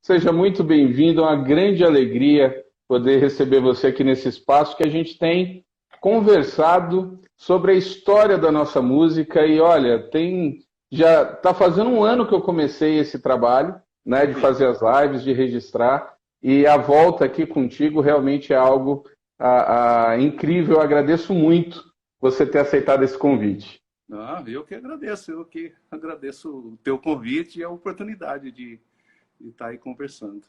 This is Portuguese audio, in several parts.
Seja muito bem-vindo, é uma grande alegria poder receber você aqui nesse espaço que a gente tem conversado sobre a história da nossa música e olha, já está fazendo um ano que eu comecei esse trabalho, né, de Sim. fazer as lives, de registrar e a volta aqui contigo realmente é algo incrível. Eu agradeço muito você ter aceitado esse convite. Eu que agradeço o teu convite e a oportunidade de estar aí conversando.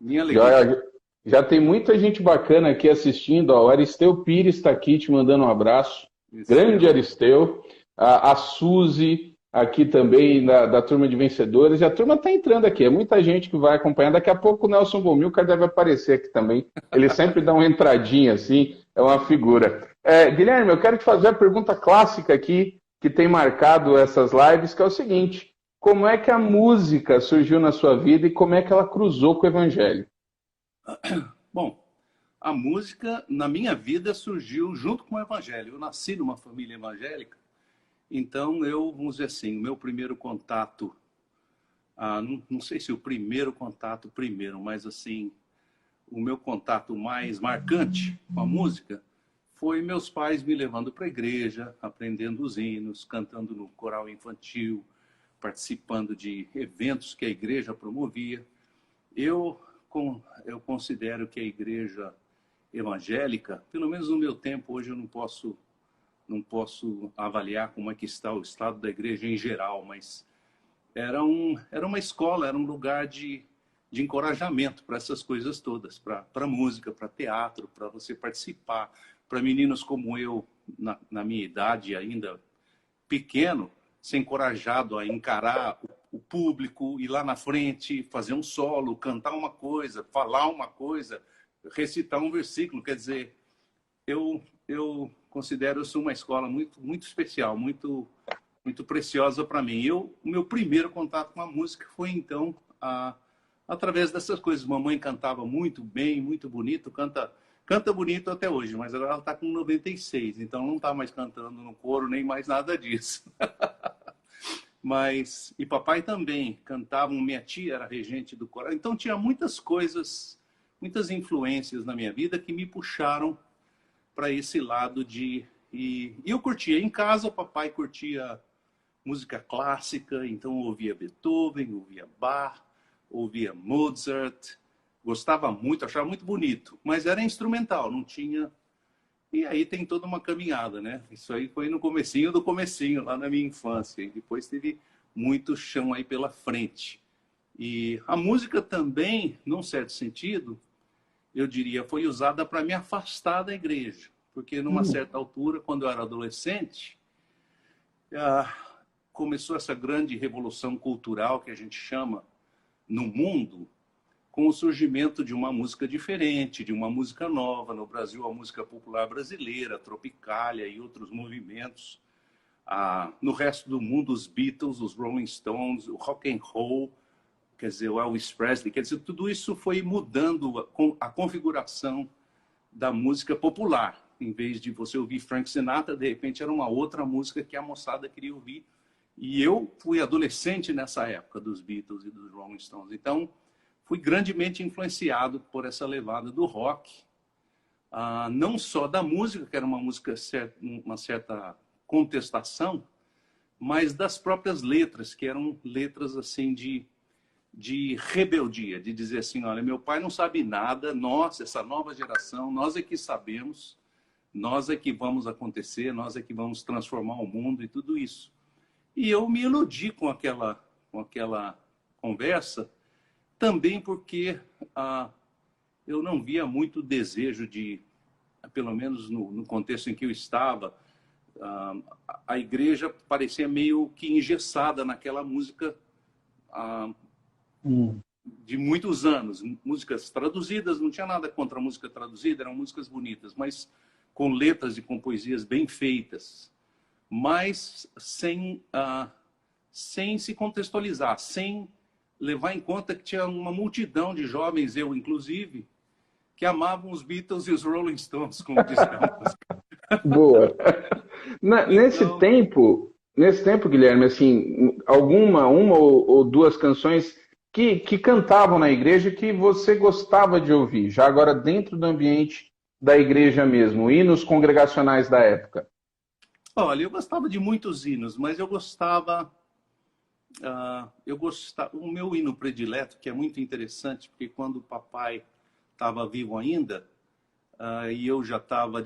Minha alegria. Já, já tem muita gente bacana aqui assistindo. Ó. O Aristeu Pires está aqui te mandando um abraço. Grande Esteu, Aristeu. A Suzy aqui também da turma de vencedores. E a turma está entrando aqui. É muita gente que vai acompanhar. Daqui a pouco o Nelson Bomilcar deve aparecer aqui também. Ele sempre dá uma entradinha assim. É uma figura. Guilherme, eu quero te fazer a pergunta clássica aqui que tem marcado essas lives, que é o seguinte: como é que a música surgiu na sua vida e como é que ela cruzou com o evangelho? bom, a música na minha vida surgiu junto com o evangelho. Eu nasci numa família evangélica, então vamos dizer assim, o meu primeiro contato, não sei se o primeiro contato primeiro, mas assim, o meu contato mais marcante com a música foi meus pais me levando para a igreja, aprendendo os hinos, cantando no coral infantil, participando de eventos que a igreja promovia. Eu, eu considero que a igreja evangélica, pelo menos no meu tempo, hoje eu não posso avaliar como é que está o estado da igreja em geral, mas era uma escola, era um lugar de encorajamento para essas coisas todas, para música, para teatro, para você participar, para meninos como eu, na minha idade ainda pequeno, ser encorajado a encarar o público, ir lá na frente, fazer um solo, cantar uma coisa, falar uma coisa, recitar um versículo. Quer dizer, eu considero isso uma escola muito, muito especial, muito, muito preciosa para mim. O meu primeiro contato com a música foi, então, através dessas coisas. Mamãe cantava muito bem, muito bonito, canta bonito até hoje, mas agora ela está com 96, então não está mais cantando no coro, nem mais nada disso. E papai também cantava, minha tia era regente do coral, então tinha muitas coisas, muitas influências na minha vida que me puxaram para esse lado e eu curtia. Em casa, o papai curtia música clássica, então eu ouvia Beethoven, ouvia Bach, ouvia Mozart, gostava muito, achava muito bonito, mas era instrumental, não tinha. E aí tem toda uma caminhada, né? Isso aí foi no comecinho do comecinho, lá na minha infância. E depois teve muito chão aí pela frente. E a música também, num certo sentido, eu diria, foi usada para me afastar da igreja. Porque numa certa altura, quando eu era adolescente, começou essa grande revolução cultural que a gente chama no mundo, com o surgimento de uma música diferente, de uma música nova. No Brasil, a música popular brasileira, a Tropicália e outros movimentos. No resto do mundo, os Beatles, os Rolling Stones, o rock and roll, quer dizer, o Elvis Presley. Quer dizer, tudo isso foi mudando a configuração da música popular. Em vez de você ouvir Frank Sinatra, de repente era uma outra música que a moçada queria ouvir. E eu fui adolescente nessa época dos Beatles e dos Rolling Stones. Então, fui grandemente influenciado por essa levada do rock, não só da música, que era uma música, uma certa contestação, mas das próprias letras, que eram letras assim de rebeldia, de dizer assim, olha, meu pai não sabe nada, nós, essa nova geração, nós é que sabemos, nós é que vamos acontecer, nós é que vamos transformar o mundo e tudo isso. E eu me iludi com aquela conversa, também porque eu não via muito desejo pelo menos no contexto em que eu estava, a igreja parecia meio que engessada naquela música de muitos anos. Músicas traduzidas, não tinha nada contra a música traduzida, eram músicas bonitas, mas com letras e com poesias bem feitas, mas sem se contextualizar, sem levar em conta que tinha uma multidão de jovens, eu inclusive, que amavam os Beatles e os Rolling Stones, como dizia a música. Boa. Então, Nesse tempo, Guilherme, assim, uma ou duas canções que cantavam na igreja que você gostava de ouvir, já agora dentro do ambiente da igreja mesmo, hinos congregacionais da época? Olha, eu gostava de muitos hinos, mas eu gostava, o meu hino predileto, que é muito interessante, porque quando o papai estava vivo ainda, e eu já estava,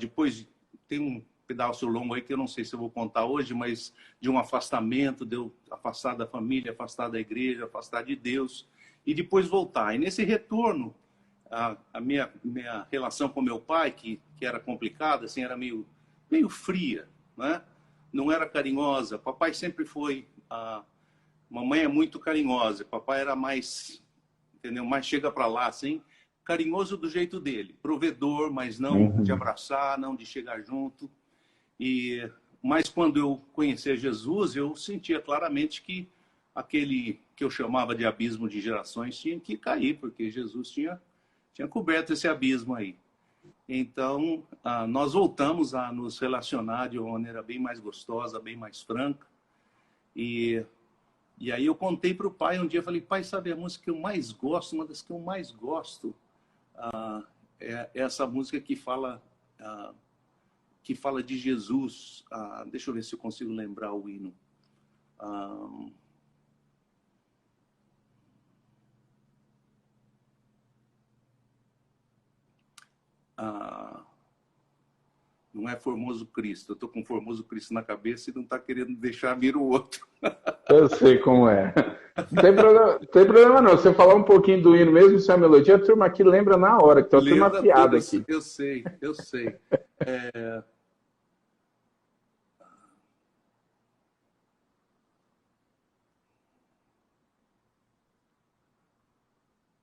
tem um pedaço longo aí que eu não sei se eu vou contar hoje, mas de um afastamento, de eu afastar da família, afastar da igreja, afastar de Deus, e depois voltar. E nesse retorno, a minha relação com meu pai, que era complicada, assim, era meio fria, né? Não era carinhosa. Papai sempre foi... Mamãe é muito carinhosa, papai era mais, entendeu? Mais chega para lá, assim, carinhoso do jeito dele, provedor, mas não de Uhum. abraçar, não de chegar junto. Mas quando eu conhecia Jesus, eu sentia claramente que aquele que eu chamava de abismo de gerações tinha que cair, porque Jesus tinha coberto esse abismo aí. Então, nós voltamos a nos relacionar de uma maneira bem mais gostosa, bem mais franca. E aí eu contei para o pai um dia, falei, pai, sabe a música que eu mais gosto, uma das que eu mais gosto, é essa música que fala de Jesus. Deixa eu ver se eu consigo lembrar o hino. Não é Formoso Cristo. Eu estou com Formoso Cristo na cabeça e não está querendo deixar vir o outro. Eu sei como é. Não tem problema não. Você falar um pouquinho do hino mesmo, se é a melodia, a turma aqui lembra na hora, que tem uma turma Lembra tudo, afiada aqui. eu sei, eu sei.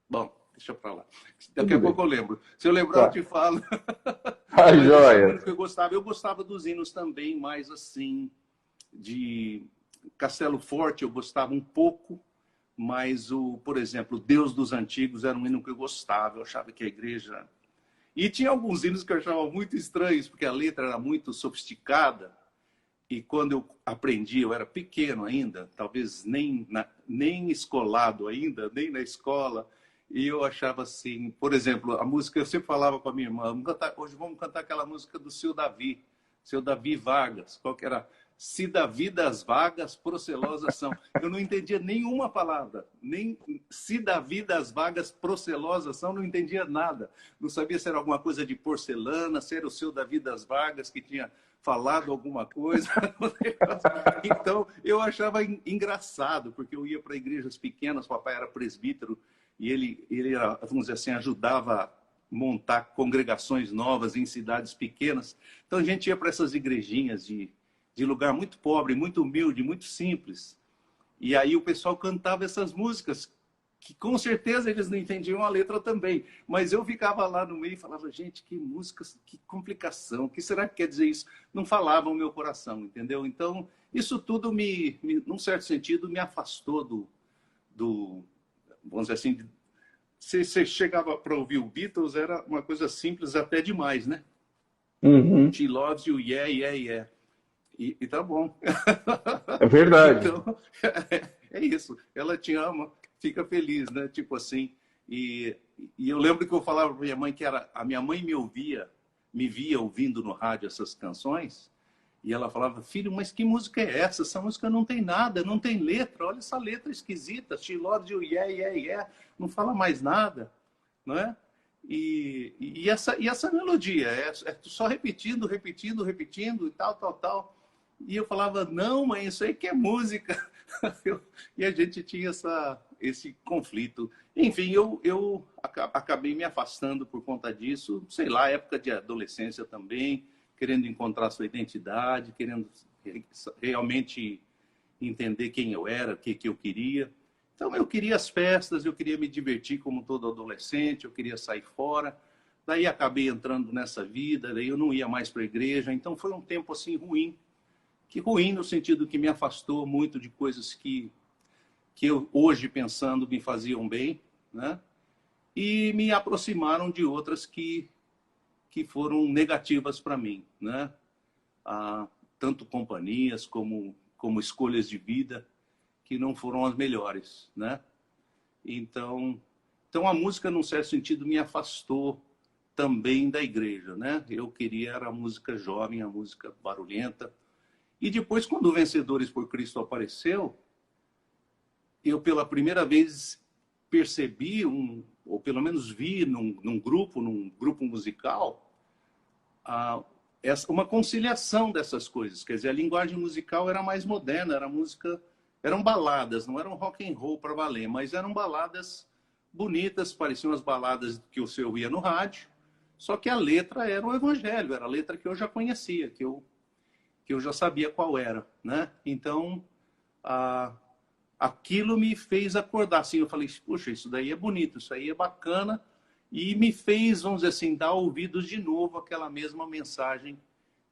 Bom, deixa pra lá. Daqui Tudo a pouco bem. eu lembro. Se eu lembrar, eu Tá. te falo. Tá Mas esse é o hino joia. que eu gostava. Eu gostava dos hinos também, mais assim, de Castelo Forte, eu gostava um pouco, mas, por exemplo, Deus dos Antigos era um hino que eu gostava. Eu achava que a igreja... E tinha alguns hinos que eu achava muito estranhos, porque a letra era muito sofisticada. E quando eu aprendi, eu era pequeno ainda, talvez nem escolado ainda, nem na escola. E eu achava assim, por exemplo, a música, eu sempre falava com a minha irmã, hoje vamos cantar aquela música do seu Davi Vargas, qual que era? Se Davi das vagas, procelosas são. Eu não entendia nenhuma palavra, nem se Davi das vagas, procelosas são, não entendia nada. Não sabia se era alguma coisa de porcelana, se era o seu Davi das Vargas que tinha falado alguma coisa. Então, eu achava engraçado, porque eu ia para igrejas pequenas, papai era presbítero, e ele era, vamos dizer assim, ajudava a montar congregações novas em cidades pequenas. Então, a gente ia para essas igrejinhas de lugar muito pobre, muito humilde, muito simples. E aí o pessoal cantava essas músicas, que com certeza eles não entendiam a letra também. Mas eu ficava lá no meio e falava, gente, que músicas, que complicação, o que será que quer dizer isso? Não falava o meu coração, entendeu? Então, isso tudo, num certo sentido, me afastou vamos dizer assim, se você chegava para ouvir o Beatles, era uma coisa simples até demais, né? Uhum. She loves you, yeah, yeah, yeah. E tá bom. É verdade. Então, é isso. Ela te ama, fica feliz, né? Tipo assim. E eu lembro que eu falava para minha mãe que a minha mãe me via ouvindo no rádio essas canções, e ela falava, filho, mas que música é essa? Essa música não tem nada, não tem letra. Olha essa letra esquisita. She loves you, yeah, yeah, yeah. Não fala mais nada, não é? E essa melodia, é só repetindo, repetindo, repetindo, e tal, tal, tal. E eu falava, não, mãe, isso aí que é música. E a gente tinha esse conflito. Enfim, eu acabei me afastando por conta disso. Sei lá, época de adolescência também, querendo encontrar sua identidade, querendo realmente entender quem eu era, o que eu queria. Então, eu queria as festas, eu queria me divertir como todo adolescente, eu queria sair fora. Daí acabei entrando nessa vida, daí eu não ia mais para a igreja. Então, foi um tempo assim ruim. Que ruim no sentido que me afastou muito de coisas que eu, hoje pensando, me faziam bem, né? E me aproximaram de outras que foram negativas para mim, né? Tanto companhias como escolhas de vida que não foram as melhores, né? Então a música, num certo sentido, me afastou também da igreja, né? Eu queria era a música jovem, a música barulhenta. E depois, quando o Vencedores por Cristo apareceu, eu pela primeira vez percebi, ou pelo menos vi num grupo musical, uma conciliação dessas coisas. Quer dizer, a linguagem musical era mais moderna, eram baladas, não eram rock and roll para valer, mas eram baladas bonitas, pareciam as baladas que você ouvia no rádio, só que a letra era o evangelho, era a letra que eu já conhecia, que eu já sabia qual era, né? Então, aquilo me fez acordar, assim, eu falei, puxa, isso daí é bonito, isso aí é bacana, e me fez, vamos dizer assim, dar ouvidos de novo àquela mesma mensagem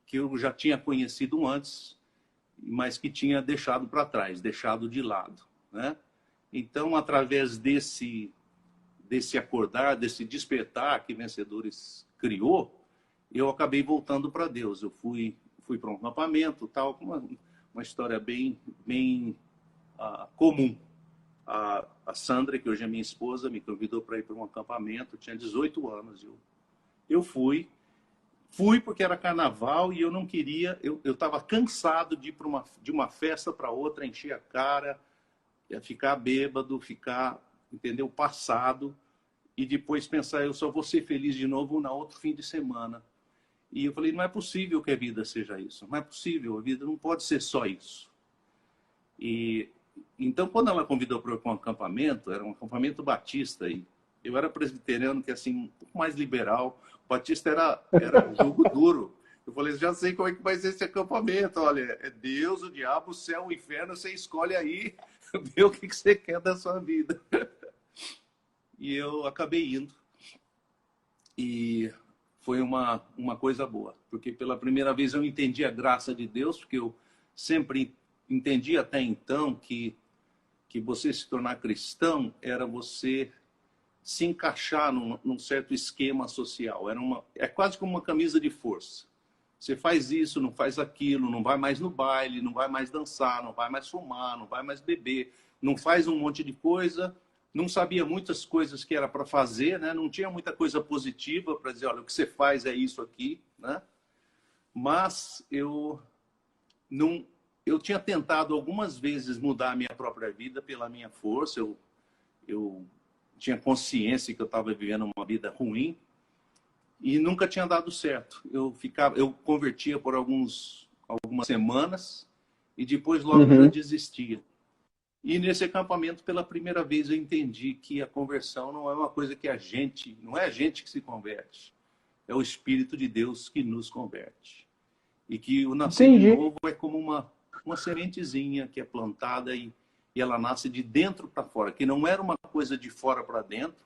que eu já tinha conhecido antes, mas que tinha deixado para trás, deixado de lado, né? Então, através desse acordar, desse despertar que Vencedores criou, eu acabei voltando para Deus. Eu fui para um acampamento, tal, uma história bem comum. A Sandra, que hoje é minha esposa, me convidou para ir para um acampamento. Eu tinha 18 anos. Eu fui porque era carnaval e eu não queria. Eu estava cansado de ir de uma festa para outra, encher a cara, ficar bêbado, entendeu, passado, e depois pensar, eu só vou ser feliz de novo na outro fim de semana. E eu falei, não é possível que a vida seja isso. Não é possível, a vida não pode ser só isso. E então, quando ela convidou para um acampamento, era um acampamento batista, e eu era presbiteriano, que é assim, um pouco mais liberal. O batista era um jogo duro. Eu falei, já sei como é que vai ser esse acampamento. Olha, é Deus, o diabo, o céu, o inferno, você escolhe aí, vê o que você quer da sua vida. E eu acabei indo. E foi uma coisa boa, porque pela primeira vez eu entendi a graça de Deus, porque eu sempre entendi até então que você se tornar cristão era você se encaixar num certo esquema social. É quase como uma camisa de força. Você faz isso, não faz aquilo, não vai mais no baile, não vai mais dançar, não vai mais fumar, não vai mais beber, não faz um monte de coisa, não sabia muitas coisas que era para fazer, né? Não tinha muita coisa positiva para dizer, olha, o que você faz é isso aqui, né? Mas eu tinha tentado algumas vezes mudar a minha própria vida pela minha força. Eu tinha consciência que eu estava vivendo uma vida ruim e nunca tinha dado certo. Eu convertia por algumas semanas e depois logo já desistia. E nesse acampamento, pela primeira vez, eu entendi que a conversão não é uma coisa que não é a gente que se converte, é o Espírito de Deus que nos converte. E que o nascer de novo é como uma sementezinha que é plantada e ela nasce de dentro para fora, que não era uma coisa de fora para dentro,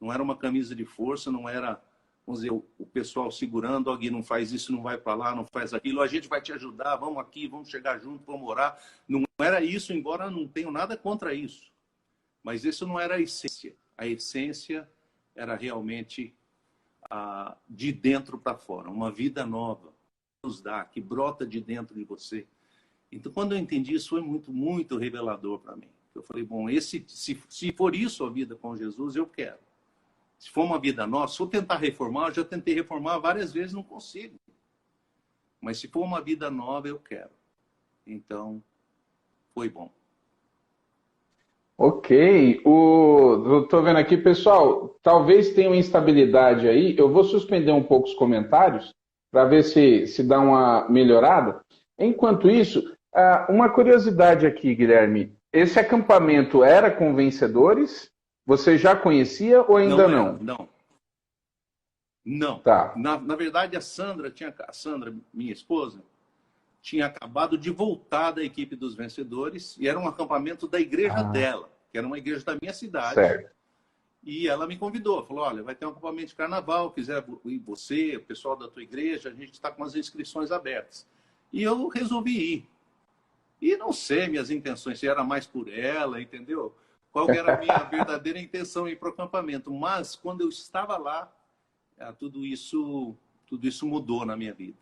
não era uma camisa de força, não era, vamos dizer, o pessoal segurando, alguém não faz isso, não vai para lá, não faz aquilo, a gente vai te ajudar, vamos aqui, vamos chegar junto, vamos orar. Não era isso, embora não tenha nada contra isso. Mas isso não era a essência. A essência era realmente de dentro para fora, uma vida nova que nos dá, que brota de dentro de você. Então, quando eu entendi isso, foi muito, muito revelador para mim. Eu falei, bom, se for isso a vida com Jesus, eu quero. Se for uma vida nova, se eu tentar reformar, eu já tentei reformar várias vezes, não consigo. Mas se for uma vida nova, eu quero. Então, foi bom. Ok. Eu tô vendo aqui, pessoal, talvez tenha uma instabilidade aí. Eu vou suspender um pouco os comentários para ver se dá uma melhorada. Enquanto isso, uma curiosidade aqui, Guilherme. Esse acampamento era com Vencedores? Você já conhecia ou ainda não? Não. Tá. Na verdade, a Sandra, minha esposa, tinha acabado de voltar da equipe dos Vencedores e era um acampamento da igreja dela, que era uma igreja da minha cidade. Certo. E ela me convidou, falou, olha, vai ter um acampamento de carnaval, quiser ir você, o pessoal da tua igreja, a gente está com as inscrições abertas. E eu resolvi ir. E não sei minhas intenções, se era mais por ela, entendeu? Qual era a minha verdadeira intenção em ir para o acampamento. Mas, quando eu estava lá, tudo isso mudou na minha vida.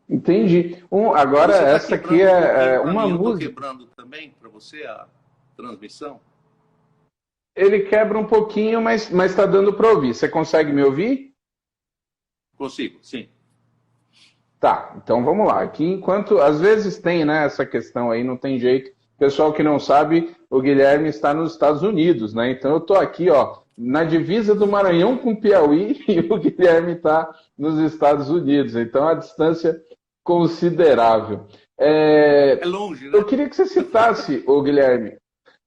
Entendi. Agora, essa aqui é uma música. Estou quebrando também para você a transmissão? ele quebra um pouquinho, mas está dando para ouvir. Você consegue me ouvir? Consigo, sim. Tá, então vamos lá. Aqui, enquanto às vezes tem, né, essa questão aí, não tem jeito. Pessoal que não sabe, o Guilherme está nos Estados Unidos, né? Então eu estou aqui, ó, na divisa do Maranhão com o Piauí e o Guilherme está nos Estados Unidos. Então a distância considerável. É longe, né? Eu queria que você citasse, o Guilherme.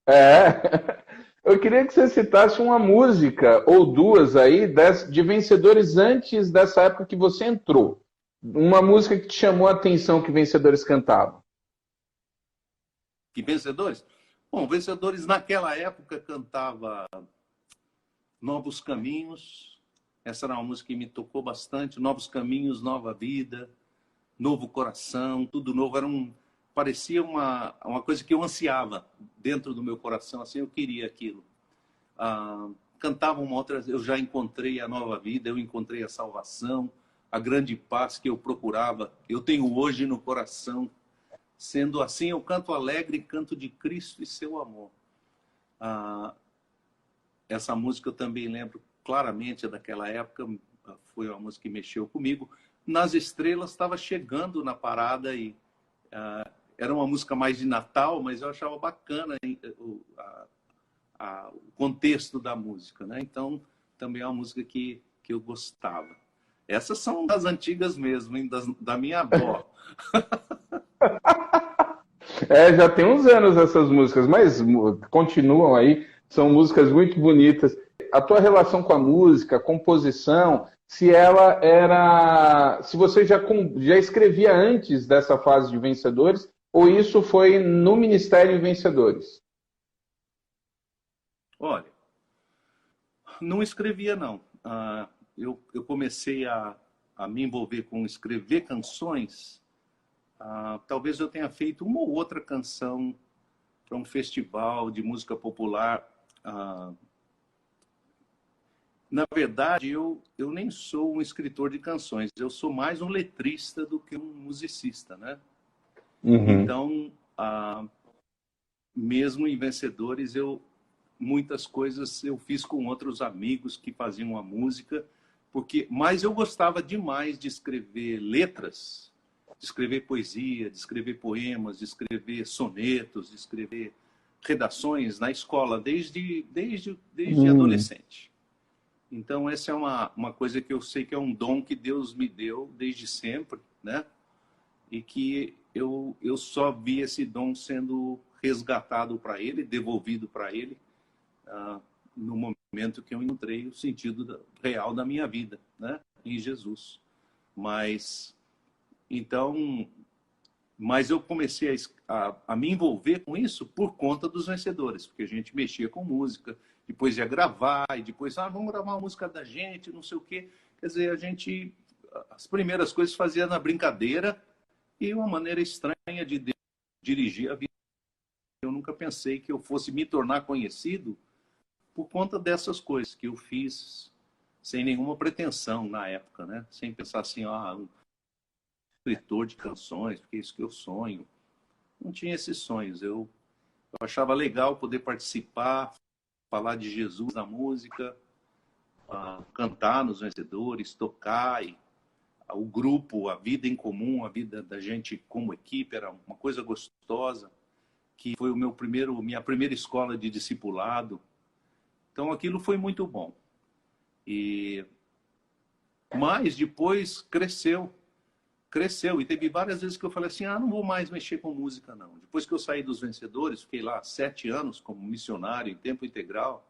É, eu queria que você citasse uma música ou duas aí de vencedores antes dessa época que você entrou. Uma música que te chamou a atenção que vencedores cantavam. Que vencedores? Bom, vencedores naquela época cantava Novos Caminhos. Essa era uma música que me tocou bastante. Novos Caminhos, Nova Vida, Novo Coração, tudo novo. Parecia uma coisa que eu ansiava dentro do meu coração. Assim, eu queria aquilo. Cantava uma outra. Eu já encontrei a nova vida, eu encontrei a salvação, a grande paz que eu procurava. Eu tenho hoje no coração. Sendo assim, eu canto alegre, canto de Cristo e seu amor. Essa música eu também lembro claramente daquela época. Foi uma música que mexeu comigo. Nas Estrelas estava chegando na parada e era uma música mais de Natal, mas eu achava bacana o contexto da música, né? Então, também é uma música que eu gostava. Essas são das antigas mesmo, hein? Da minha avó. Já tem uns anos essas músicas, mas continuam aí, são músicas muito bonitas. A tua relação com a música, a composição, se você já escrevia antes dessa fase de Vencedores, ou isso foi no Ministério em Vencedores? Olha, não escrevia, não. Eu comecei a me envolver com escrever canções. Talvez eu tenha feito uma ou outra canção para um festival de música popular. Na verdade, eu nem sou um escritor de canções. Eu sou mais um letrista do que um musicista, né? Uhum. Então, mesmo em Vencedores, muitas coisas eu fiz com outros amigos que faziam a música, mas eu gostava demais de escrever letras, de escrever poesia, de escrever poemas, de escrever sonetos, de escrever redações na escola, desde adolescente. Então, essa é uma coisa que eu sei que é um dom que Deus me deu desde sempre, né? E que eu só vi esse dom sendo resgatado para Ele, devolvido para Ele, no momento que eu encontrei o sentido real da minha vida, né? Em Jesus. Mas eu comecei a me envolver com isso por conta dos Vencedores, porque a gente mexia com música, depois ia gravar, e depois, vamos gravar uma música da gente, não sei o quê. Quer dizer, as primeiras coisas fazia na brincadeira e uma maneira estranha de dirigir a vida. Eu nunca pensei que eu fosse me tornar conhecido por conta dessas coisas que eu fiz sem nenhuma pretensão na época, né? Sem pensar assim, um escritor de canções, porque é isso que eu sonho. Não tinha esses sonhos. Eu achava legal poder participar, falar de Jesus na música, cantar nos Vencedores, tocar, o grupo, a vida em comum, a vida da gente como equipe, era uma coisa gostosa, que foi minha primeira escola de discipulado. Então, aquilo foi muito bom. Mas depois cresceu. E teve várias vezes que eu falei assim, não vou mais mexer com música, não. Depois que eu saí dos Vencedores, fiquei lá 7 anos como missionário em tempo integral.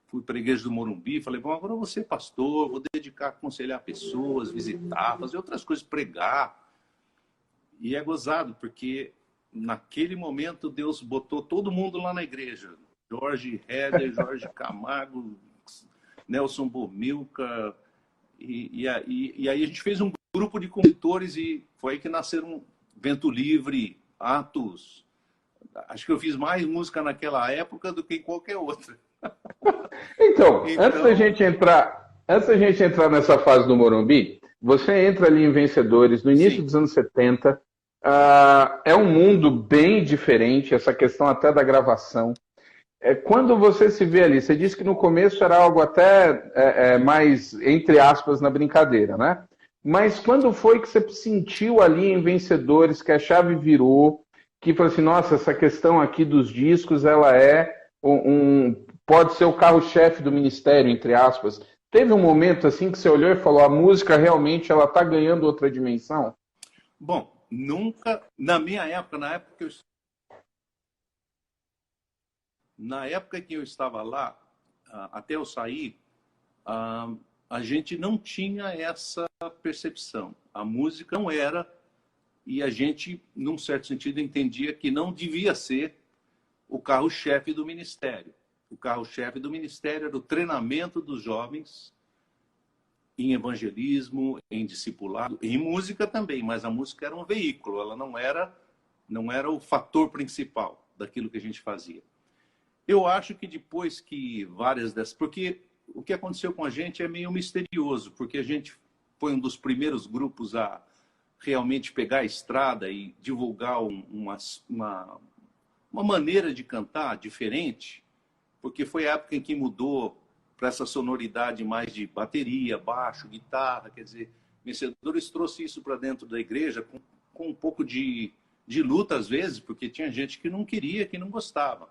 Fui para a igreja do Morumbi, falei, bom, agora eu vou ser pastor, vou dedicar a aconselhar pessoas, visitar, fazer outras coisas, pregar. E é gozado, porque naquele momento Deus botou todo mundo lá na igreja. Jorge Heder, Jorge Camargo, Nelson Bomilca. E aí a gente fez um grupo de compositores e foi aí que nasceram Vento Livre, Atos. Acho que eu fiz mais música naquela época do que em qualquer outra. Então, antes da gente entrar nessa fase do Morumbi, você entra ali em Vencedores, no início dos anos 70. É um mundo bem diferente, essa questão até da gravação. quando você se vê ali, você disse que no começo era algo até mais, entre aspas, na brincadeira, né? Mas quando foi que você sentiu ali em Vencedores que a chave virou, que falou assim, nossa, essa questão aqui dos discos, ela é pode ser o carro-chefe do ministério, entre aspas. Teve um momento assim que você olhou e falou, a música realmente ela está ganhando outra dimensão? Bom, nunca, na minha época, na época que eu estava lá, até eu sair, a gente não tinha essa percepção. A música não era, e a gente, num certo sentido, entendia que não devia ser o carro-chefe do ministério. O carro-chefe do ministério era o treinamento dos jovens em evangelismo, em discipulado, em música também, mas a música era um veículo, ela não era o fator principal daquilo que a gente fazia. Eu acho que depois que várias dessas... Porque o que aconteceu com a gente é meio misterioso, porque a gente foi um dos primeiros grupos a realmente pegar a estrada e divulgar uma maneira de cantar diferente, porque foi a época em que mudou para essa sonoridade mais de bateria, baixo, guitarra, quer dizer, Vencedores trouxe isso para dentro da igreja com um pouco de luta às vezes, porque tinha gente que não queria, que não gostava.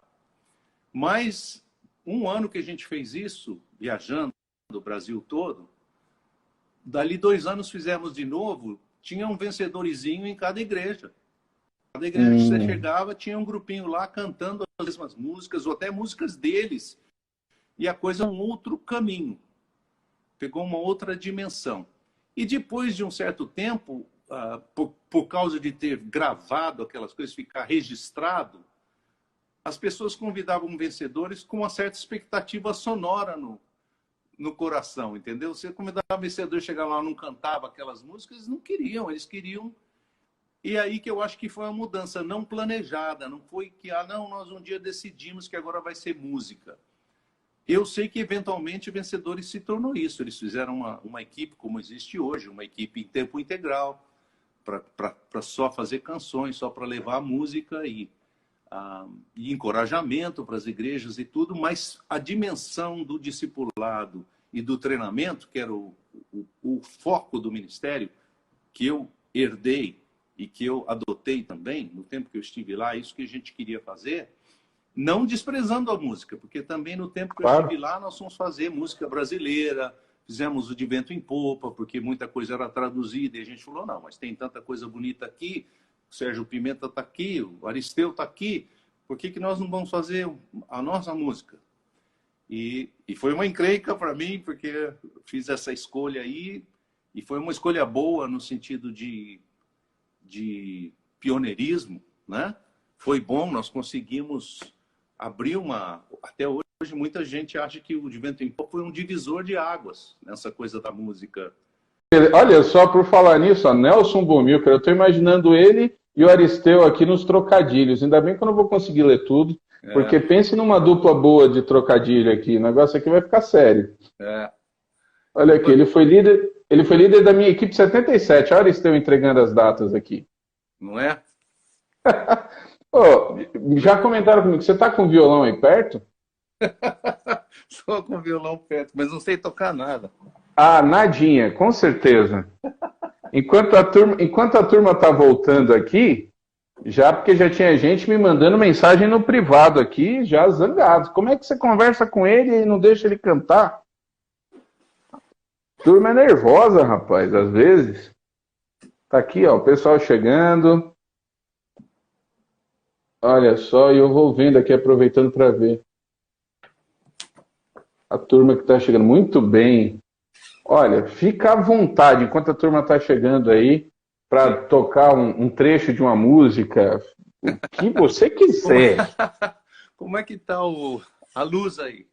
Mas um ano que a gente fez isso, viajando do Brasil todo, dali 2 anos fizemos de novo, tinha um vencedorzinho em cada igreja. Cada igreja que você chegava, tinha um grupinho lá cantando as mesmas músicas, ou até músicas deles. E a coisa é um outro caminho. Pegou uma outra dimensão. E depois de um certo tempo, por causa de ter gravado aquelas coisas, ficar registrado, as pessoas convidavam vencedores com uma certa expectativa sonora no coração, entendeu? Você convidava vencedor, chegava lá, não cantava aquelas músicas, eles não queriam, eles queriam. E aí que eu acho que foi uma mudança não planejada, não foi que, não, nós um dia decidimos que agora vai ser música. Eu sei que, eventualmente, Vencedores se tornou isso. Eles fizeram uma equipe como existe hoje, uma equipe em tempo integral, para só fazer canções, só para levar a música e encorajamento para as igrejas e tudo, mas a dimensão do discipulado e do treinamento, que era o foco do ministério, que eu herdei e que eu adotei também, no tempo que eu estive lá, isso que a gente queria fazer, não desprezando a música, porque também no tempo que eu estive lá, nós fomos fazer música brasileira, fizemos o De Vento em Popa, porque muita coisa era traduzida, e a gente falou, não, mas tem tanta coisa bonita aqui, o Sérgio Pimenta está aqui, o Aristeu está aqui, por que nós não vamos fazer a nossa música? E foi uma encrenca para mim, porque fiz essa escolha aí, e foi uma escolha boa no sentido de pioneirismo, né? Foi bom, nós conseguimos abrir uma... Até hoje, muita gente acha que o De Vento em Popa foi um divisor de águas nessa coisa da música. Olha só, por falar nisso, ó, Nelson Bomilcar, eu estou imaginando ele e o Aristeu aqui nos trocadilhos. Ainda bem que eu não vou conseguir ler tudo, porque pense numa dupla boa de trocadilho aqui. O negócio aqui vai ficar sério. Olha aqui, ele foi líder da minha equipe 77. Olha o Aristeu entregando as datas aqui. Não é? Oh, já comentaram comigo, você está com o violão aí perto? Só com o violão perto, mas não sei tocar nada. Ah, nadinha, com certeza. Enquanto a turma tá voltando aqui, porque já tinha gente me mandando mensagem no privado aqui, já zangado. Como é que você conversa com ele e não deixa ele cantar? Turma é nervosa, rapaz, às vezes. Tá aqui, ó, o pessoal chegando. Olha só, e eu vou vendo aqui, aproveitando para ver. A turma que está chegando. Muito bem. Olha, fica à vontade, enquanto a turma está chegando aí, para tocar um trecho de uma música, o que você quiser. Como é que tá a luz aí?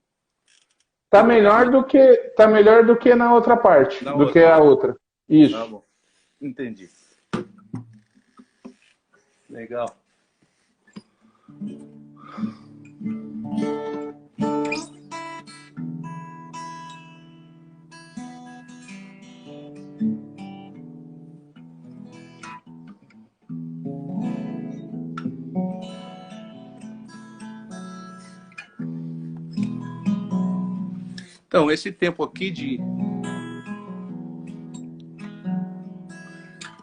Tá melhor do que na outra parte, que a outra. Isso. Tá bom. Entendi. Legal. Então, esse tempo aqui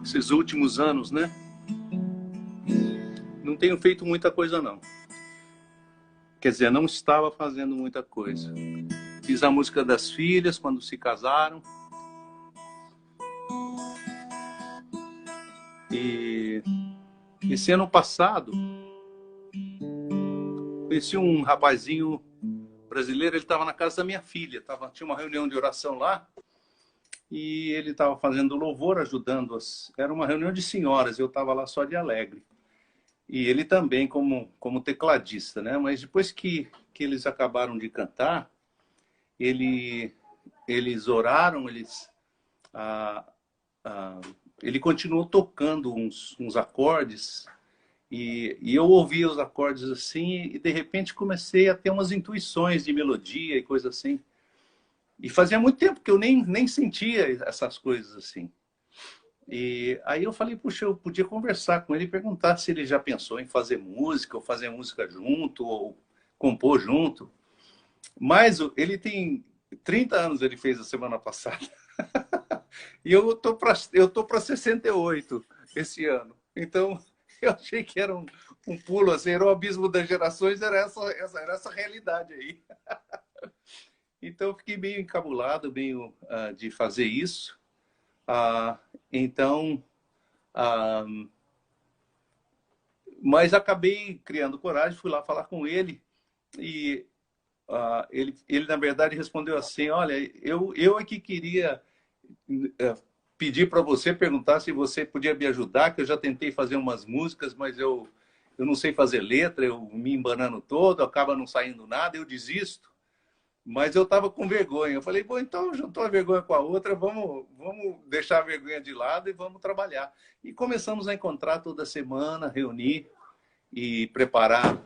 esses últimos anos, né? Não tenho feito muita coisa, não. Quer dizer, não estava fazendo muita coisa. Fiz a música das filhas quando se casaram. E esse ano passado, conheci um rapazinho brasileiro, ele estava na casa da minha filha. Tinha uma reunião de oração lá. E ele estava fazendo louvor, ajudando. Era uma reunião de senhoras, eu estava lá só de alegre. E ele também como tecladista, né? Mas depois que eles acabaram de cantar, eles oraram, ele continuou tocando uns acordes, e eu ouvi os acordes assim, e de repente comecei a ter umas intuições de melodia e coisa assim. E fazia muito tempo que eu nem sentia essas coisas assim. E aí eu falei, puxa, eu podia conversar com ele e perguntar se ele já pensou em fazer música, ou fazer música junto, ou compor junto. Mas ele tem 30 anos, ele fez a semana passada. E eu tô para 68 esse ano. Então, eu achei que era um pulo, assim, era o abismo das gerações, era essa realidade aí. Então, eu fiquei meio encabulado, meio de fazer isso. Mas acabei criando coragem, fui lá falar com ele, e ele na verdade respondeu assim: olha, eu é que queria pedir para você, perguntar se você podia me ajudar, que eu já tentei fazer umas músicas, mas eu não sei fazer letra, eu me embanando todo, acaba não saindo nada, eu desisto. Mas eu estava com vergonha. Eu falei, bom, então juntou a vergonha com a outra, vamos deixar a vergonha de lado e vamos trabalhar. E começamos a encontrar toda semana, reunir e preparar.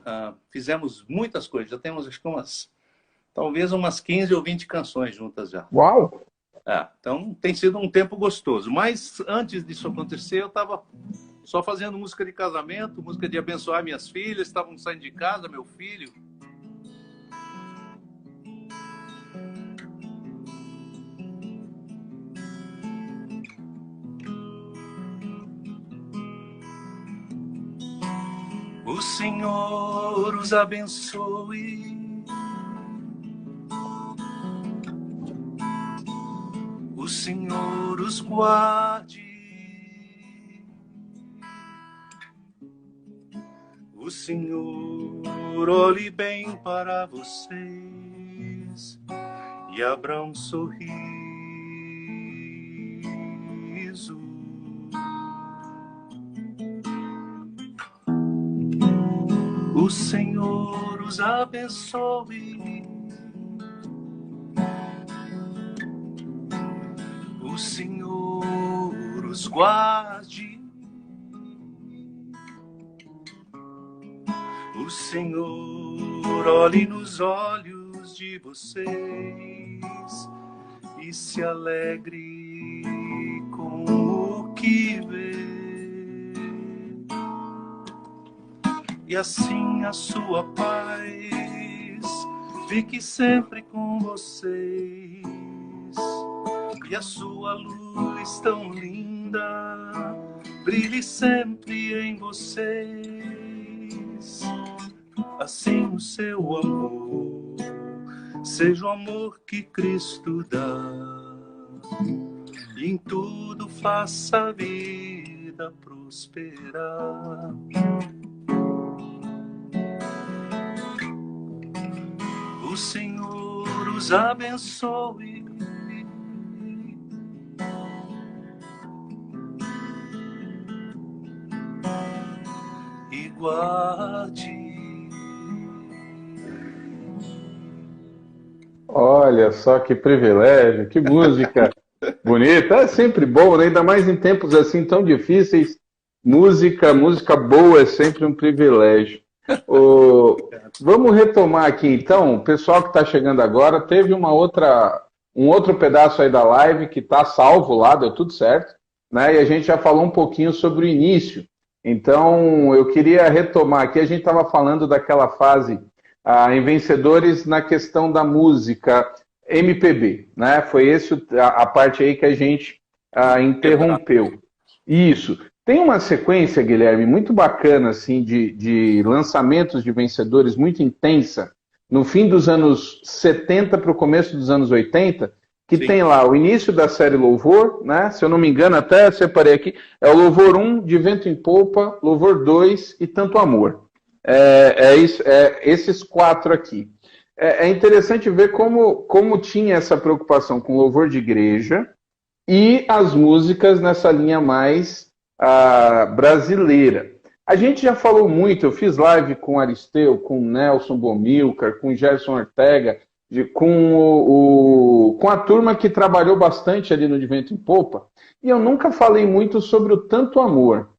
Fizemos muitas coisas, já temos acho que talvez umas 15 ou 20 canções juntas já. Uau! Então tem sido um tempo gostoso. Mas antes disso acontecer, eu estava só fazendo música de casamento, música de abençoar minhas filhas, estavam saindo de casa, meu filho. O Senhor os abençoe, o Senhor os guarde, o Senhor olhe bem para vocês e abra um sorriso. O Senhor os abençoe, o Senhor os guarde, o Senhor olhe nos olhos de vocês e se alegre com o que vê. E assim a sua paz fique sempre com vocês, e a sua luz tão linda brilhe sempre em vocês. Assim o seu amor seja o amor que Cristo dá, e em tudo faça a vida prosperar. O Senhor os abençoe, e guarde. Olha só que privilégio, que música bonita. É sempre bom, né? Ainda mais em tempos assim tão difíceis. Música boa é sempre um privilégio. Vamos retomar aqui então, o pessoal que está chegando agora, teve um outro pedaço aí da live que está salvo lá, deu tudo certo, né? E a gente já falou um pouquinho sobre o início. Então, eu queria retomar aqui, a gente estava falando daquela fase em Vencedores na questão da música. MPB, né? Foi esse a parte aí que a gente interrompeu. Isso. Tem uma sequência, Guilherme, muito bacana, assim, de lançamentos de vencedores muito intensa, no fim dos anos 70 para o começo dos anos 80, que Sim. tem lá o início da série Louvor, né? Se eu não me engano, até separei aqui, é o Louvor 1, De Vento em Popa, Louvor 2 e Tanto Amor. Esses quatro aqui. É interessante ver como tinha essa preocupação com louvor de igreja e as músicas nessa linha mais brasileira. A gente já falou muito, eu fiz live com Aristeu, com Nelson Bomilcar, com Gerson Ortega, com a turma que trabalhou bastante ali no De Vento em Popa, e eu nunca falei muito sobre o Tanto Amor.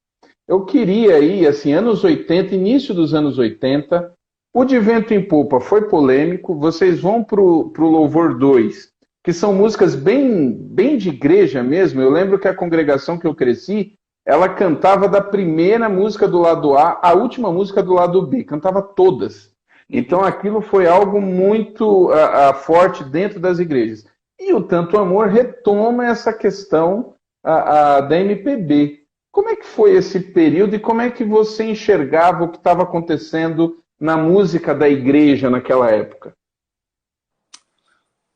Eu queria aí, assim, anos 80, início dos anos 80, o De Vento em Popa foi polêmico, vocês vão pro Louvor 2, que são músicas bem de igreja mesmo. Eu lembro que a congregação que eu cresci, ela cantava da primeira música do lado A à última música do lado B, cantava todas. Então aquilo foi algo muito forte dentro das igrejas. E o Tanto Amor retoma essa questão da MPB. Como é que foi esse período e como é que você enxergava o que estava acontecendo na música da igreja naquela época?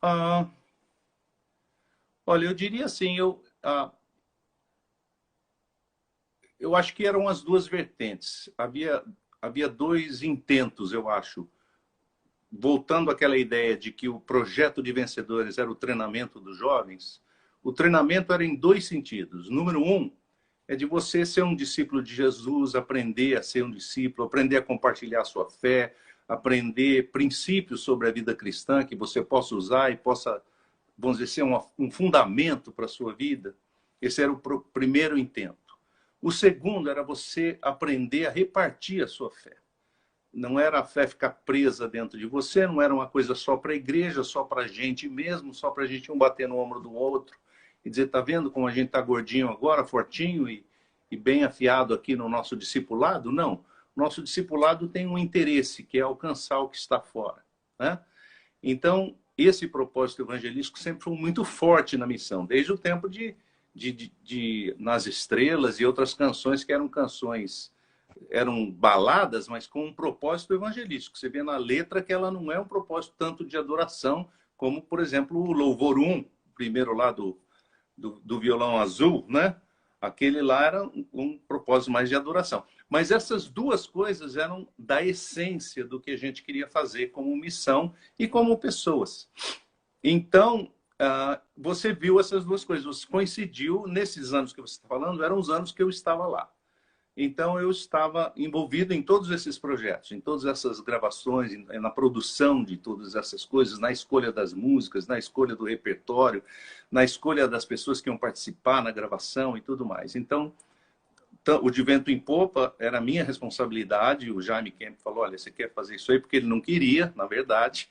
Ah, olha, eu diria assim, eu acho que eram as duas vertentes. Havia dois intentos, eu acho. Voltando àquela ideia de que o projeto de vencedores era o treinamento dos jovens, o treinamento era em dois sentidos. Número um, é de você ser um discípulo de Jesus, aprender a ser um discípulo, aprender a compartilhar a sua fé, aprender princípios sobre a vida cristã que você possa usar e possa, vamos dizer, ser um fundamento para a sua vida. Esse era o primeiro intento. O segundo era você aprender a repartir a sua fé. Não era a fé ficar presa dentro de você, não era uma coisa só para a igreja, só para a gente mesmo, só para a gente um bater no ombro do outro e dizer, tá vendo como a gente está gordinho agora, fortinho e bem afiado aqui no nosso discipulado? Não. Nosso discipulado tem um interesse, que é alcançar o que está fora, né? Então, esse propósito evangelístico sempre foi muito forte na missão, desde o tempo de Nas Estrelas e outras canções que eram baladas, mas com um propósito evangelístico. Você vê na letra que ela não é um propósito tanto de adoração, como, por exemplo, o Louvor 1, primeiro lá do violão azul, né? Aquele lá era um propósito mais de adoração. Mas essas duas coisas eram da essência do que a gente queria fazer como missão e como pessoas. Então, você viu essas duas coisas. Coincidiu, nesses anos que você está falando, eram os anos que eu estava lá. Então, eu estava envolvido em todos esses projetos, em todas essas gravações, na produção de todas essas coisas, na escolha das músicas, na escolha do repertório, na escolha das pessoas que iam participar na gravação e tudo mais. Então, o De Vento em Popa era minha responsabilidade. O Jaime Kemp falou, olha, você quer fazer isso aí? Porque ele não queria, na verdade.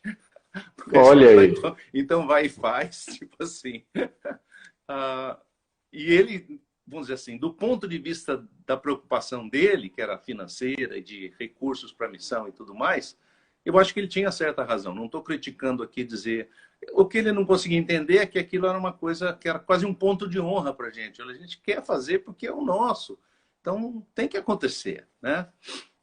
Olha aí. Então vai e faz, tipo assim. E ele, vamos dizer assim, do ponto de vista da preocupação dele, que era financeira e de recursos para a missão e tudo mais, eu acho que ele tinha certa razão. Não estou criticando aqui dizer... O que ele não conseguia entender é que aquilo era uma coisa que era quase um ponto de honra para a gente. A gente quer fazer porque é o nosso. Então tem que acontecer, né?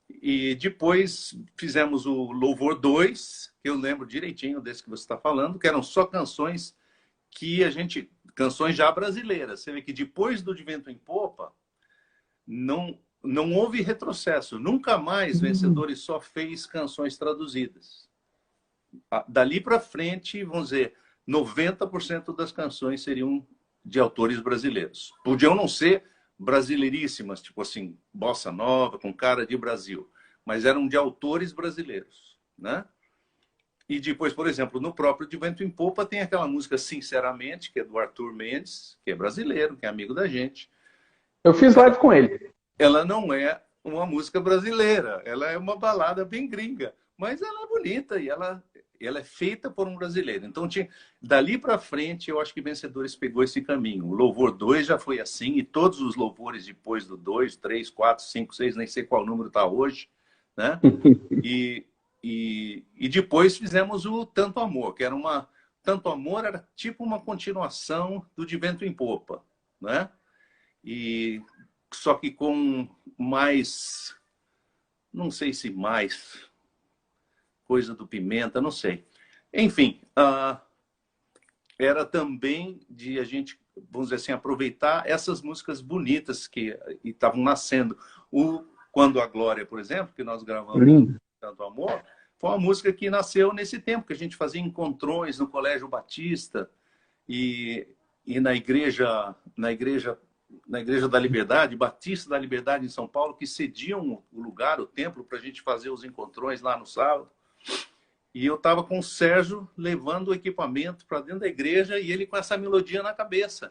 E depois fizemos o Louvor 2, que eu lembro direitinho desse que você está falando, que eram só canções que a gente... Canções já brasileiras. Você vê que depois do De Vento em Popa, não houve retrocesso. Nunca mais Vencedores só fez canções traduzidas. Dali para frente, vamos dizer, 90% das canções seriam de autores brasileiros. Podiam não ser brasileiríssimas, tipo assim, bossa nova, com cara de Brasil, mas eram de autores brasileiros, né? E depois, por exemplo, no próprio De Vento em Popa tem aquela música Sinceramente, que é do Arthur Mendes, que é brasileiro, que é amigo da gente. Eu fiz live com ele. Ela não é uma música brasileira, ela é uma balada bem gringa, mas ela é bonita e ela é feita por um brasileiro. Então, dali para frente, eu acho que Vencedores pegou esse caminho. O Louvor 2 já foi assim, e todos os louvores depois do 2, 3, 4, 5, 6, nem sei qual número está hoje, né? E depois fizemos o Tanto Amor, que era uma... Tanto Amor era tipo uma continuação do De Vento em Popa, né? E só que com mais, não sei se mais coisa do Pimenta, não sei. Enfim, era também de a gente, vamos dizer assim, aproveitar essas músicas bonitas que estavam nascendo. Quando a Glória, por exemplo, que nós gravamos Lindo. Tanto Amor, foi uma música que nasceu nesse tempo, que a gente fazia encontrões no Colégio Batista e na igreja da Liberdade, Batista da Liberdade em São Paulo, que cediam o lugar, o templo, para a gente fazer os encontrões lá no sábado. E eu estava com o Sérgio levando o equipamento para dentro da igreja e ele com essa melodia na cabeça.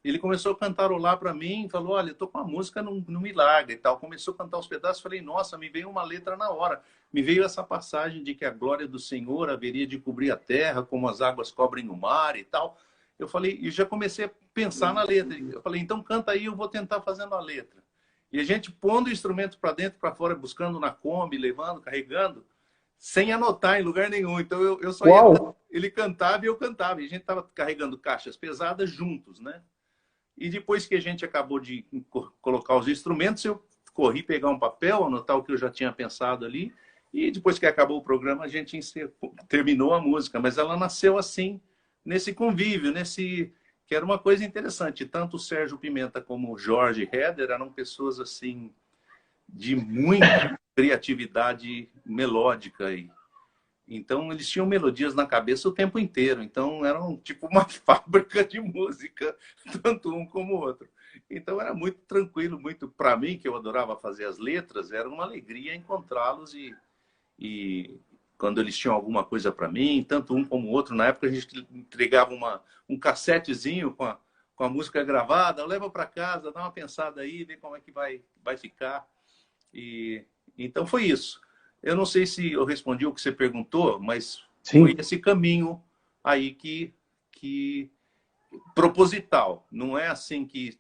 Ele começou a cantarolar para mim, falou, olha, eu tô com a música, não me larga e tal. Começou a cantar os pedaços, falei, nossa, me veio uma letra na hora. Me veio essa passagem de que a glória do Senhor haveria de cobrir a terra, como as águas cobrem o mar e tal. Eu falei, e já comecei a pensar na letra. Eu falei, então canta aí, eu vou tentar fazendo a letra. E a gente pondo o instrumento para dentro, para fora, buscando na Kombi, levando, carregando, sem anotar em lugar nenhum. Então eu só ia, ele cantava e eu cantava. E a gente estava carregando caixas pesadas juntos, né? E depois que a gente acabou de colocar os instrumentos, eu corri pegar um papel, anotar o que eu já tinha pensado ali. E depois que acabou o programa, a gente terminou a música. Mas ela nasceu assim, nesse convívio, que era uma coisa interessante. Tanto o Sérgio Pimenta como o Jorge Heder eram pessoas assim de muita criatividade melódica. Então, eles tinham melodias na cabeça o tempo inteiro. Então, eram tipo uma fábrica de música, tanto um como o outro. Então, era muito tranquilo, muito para mim, que eu adorava fazer as letras, era uma alegria encontrá-los e quando eles tinham alguma coisa para mim, tanto um como o outro. Na época, a gente entregava um cassetezinho com a música gravada, leva para casa, dá uma pensada aí, vê como é que vai ficar. Então, foi isso. Eu não sei se eu respondi o que você perguntou, mas Sim. foi esse caminho aí que proposital. Não é assim que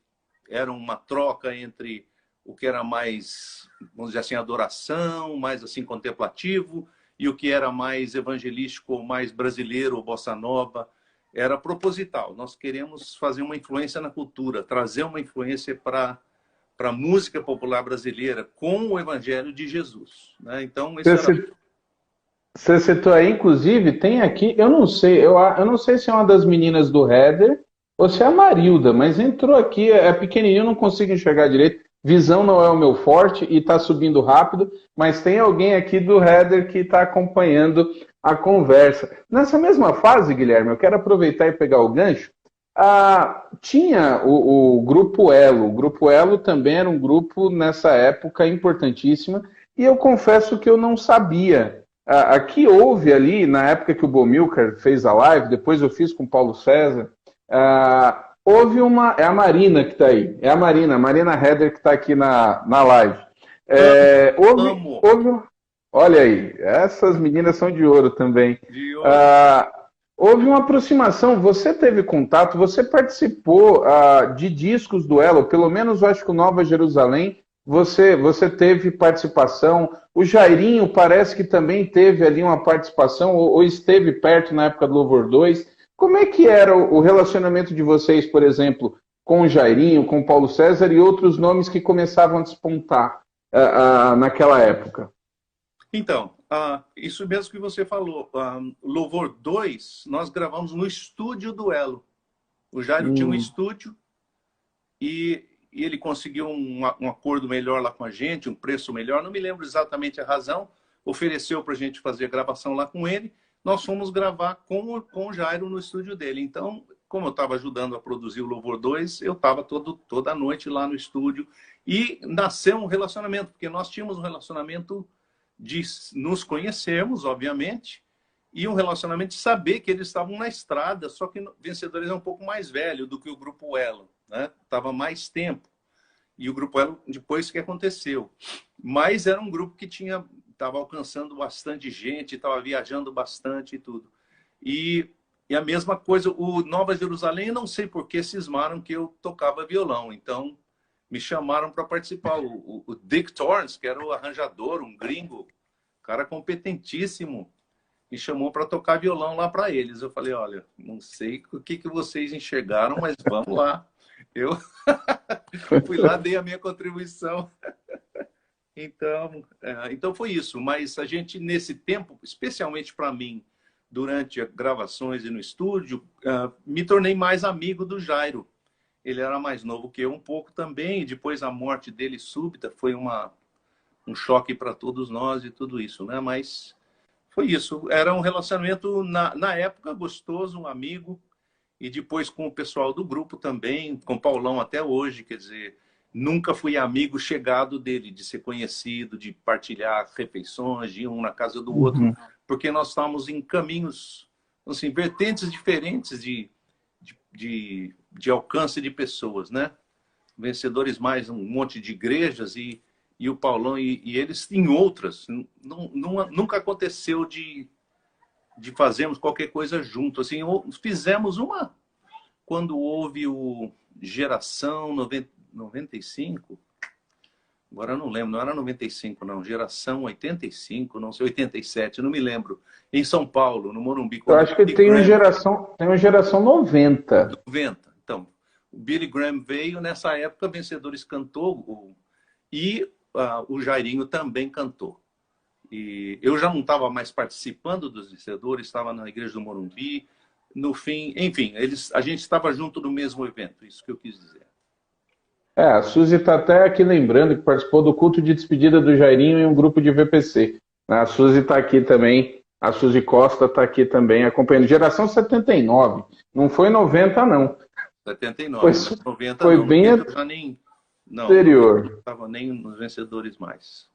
era uma troca entre o que era mais, vamos dizer assim, adoração, mais assim contemplativo, e o que era mais evangelístico, mais brasileiro, bossa nova. Era proposital. Nós queremos fazer uma influência na cultura, trazer uma influência para a música popular brasileira com o Evangelho de Jesus, né? Então, isso Você citou aí, inclusive, tem aqui, eu não sei, eu não sei se é uma das meninas do Header ou se é a Marilda, mas entrou aqui, é pequenininho, não consigo enxergar direito, visão não é o meu forte e está subindo rápido, mas tem alguém aqui do Header que está acompanhando a conversa. Nessa mesma fase, Guilherme, eu quero aproveitar e pegar o gancho. Tinha o Grupo Elo. O Grupo Elo também era um grupo, nessa época, importantíssimo, e eu confesso que eu não sabia. Aqui houve ali, na época que o Bomilcar fez a live, depois eu fiz com o Paulo César, houve uma... É a Marina que está aí, é a Marina Heder que está aqui na live. Olha aí, essas meninas são de ouro também. De ouro. Houve uma aproximação, você teve contato, você participou de discos do Elo, pelo menos eu acho que o Nova Jerusalém, você teve participação, o Jairinho parece que também teve ali uma participação, ou esteve perto na época do Louvor 2. Como é que era o relacionamento de vocês, por exemplo, com o Jairinho, com o Paulo César e outros nomes que começavam a despontar naquela época? Então, isso mesmo que você falou. Louvor 2, nós gravamos no estúdio do Elo. O Jairo tinha um estúdio e ele conseguiu um acordo melhor lá com a gente, um preço melhor. Não me lembro exatamente a razão. Ofereceu para a gente fazer a gravação lá com ele. Nós fomos gravar com o Jairo no estúdio dele. Então, como eu estava ajudando a produzir o Louvor 2, eu estava toda noite lá no estúdio. E nasceu um relacionamento, porque nós tínhamos um relacionamento de nos conhecermos, obviamente, e um relacionamento de saber que eles estavam na estrada, só que Vencedores é um pouco mais velho do que o Grupo Elo, né? Estava mais tempo. E o Grupo Elo, depois que aconteceu. Mas era um grupo que estava alcançando bastante gente, estava viajando bastante e tudo. E a mesma coisa, o Nova Jerusalém, não sei por que cismaram que eu tocava violão. Então, me chamaram para participar. O Dick Torrance, que era o arranjador, um gringo, cara competentíssimo, me chamou para tocar violão lá para eles. Eu falei, olha, não sei o que que vocês enxergaram, mas vamos lá. Eu fui lá, dei a minha contribuição. Então foi isso. Mas a gente, nesse tempo, especialmente para mim, durante as gravações e no estúdio, me tornei mais amigo do Jairo. Ele era mais novo que eu um pouco também. E depois a morte dele súbita foi um choque para todos nós e tudo isso, né? Mas foi isso. Era um relacionamento, na época, gostoso, um amigo. E depois com o pessoal do grupo também, com o Paulão até hoje, quer dizer, nunca fui amigo chegado dele, de ser conhecido, de partilhar refeições, de um na casa do outro, porque nós estávamos em caminhos, assim, vertentes diferentes de alcance de pessoas, né? Vencedores mais um monte de igrejas e o Paulão e eles em outras. Nunca aconteceu de fazermos qualquer coisa junto. Assim, fizemos uma quando houve o Geração 95, agora eu não lembro, não era 95 não, Geração 85, não sei, 87, não me lembro, em São Paulo, no Morumbi. Eu acho que tem uma geração 90. 90. Então, o Billy Graham veio, nessa época, Vencedores cantou, e o Jairinho também cantou. E eu já não estava mais participando dos Vencedores, estava na Igreja do Morumbi. No fim, enfim, a gente estava junto no mesmo evento, isso que eu quis dizer. A Suzy está até aqui lembrando que participou do culto de despedida do Jairinho em um grupo de VPC. A Suzy está aqui também, a Suzy Costa está aqui também acompanhando. Geração 79, não foi 90 não. 79, 90 foi não, bem anterior. Não estava nem nos Vencedores mais.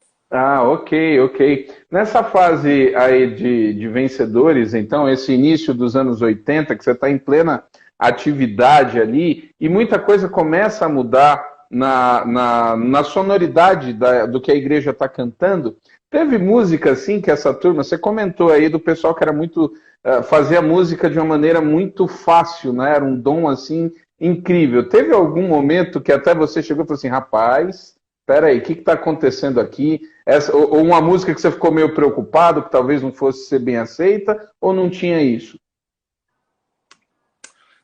Ok. Nessa fase aí de Vencedores, então, esse início dos anos 80, que você está em plena atividade ali, e muita coisa começa a mudar na sonoridade do que a igreja está cantando. Teve música assim que essa turma, você comentou aí do pessoal que era muito, fazia música de uma maneira muito fácil, né? Era um dom assim incrível. Teve algum momento que até você chegou e falou assim, rapaz, espera aí, o que está acontecendo aqui? Ou uma música que você ficou meio preocupado, que talvez não fosse ser bem aceita, ou não tinha isso?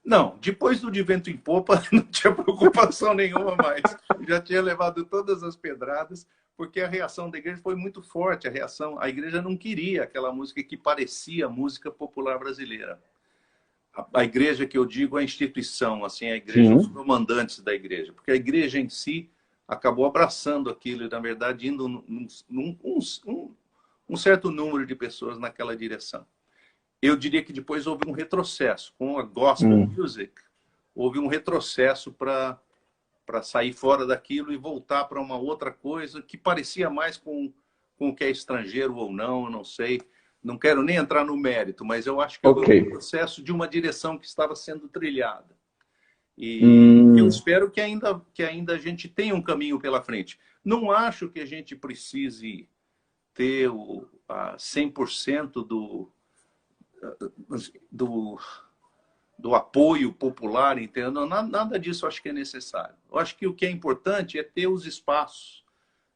Não, depois do De Vento em Popa, não tinha preocupação nenhuma mais. Já tinha levado todas as pedradas, porque a reação da igreja foi muito forte. A igreja não queria aquela música que parecia música popular brasileira. A igreja que eu digo, a instituição, assim, a igreja, os comandantes da igreja, porque a igreja em si acabou abraçando aquilo e, na verdade, indo um certo número de pessoas naquela direção. Eu diria que depois houve um retrocesso. Com a gospel music, houve um retrocesso para sair fora daquilo e voltar para uma outra coisa que parecia mais com o que é estrangeiro ou não, eu não sei. Não quero nem entrar no mérito, mas eu acho que houve um processo de uma direção que estava sendo trilhada. E eu espero que ainda a gente tenha um caminho pela frente. Não acho que a gente precise ter 100% do apoio popular, entendeu? Nada disso acho que é necessário. Eu acho que o que é importante é ter os espaços,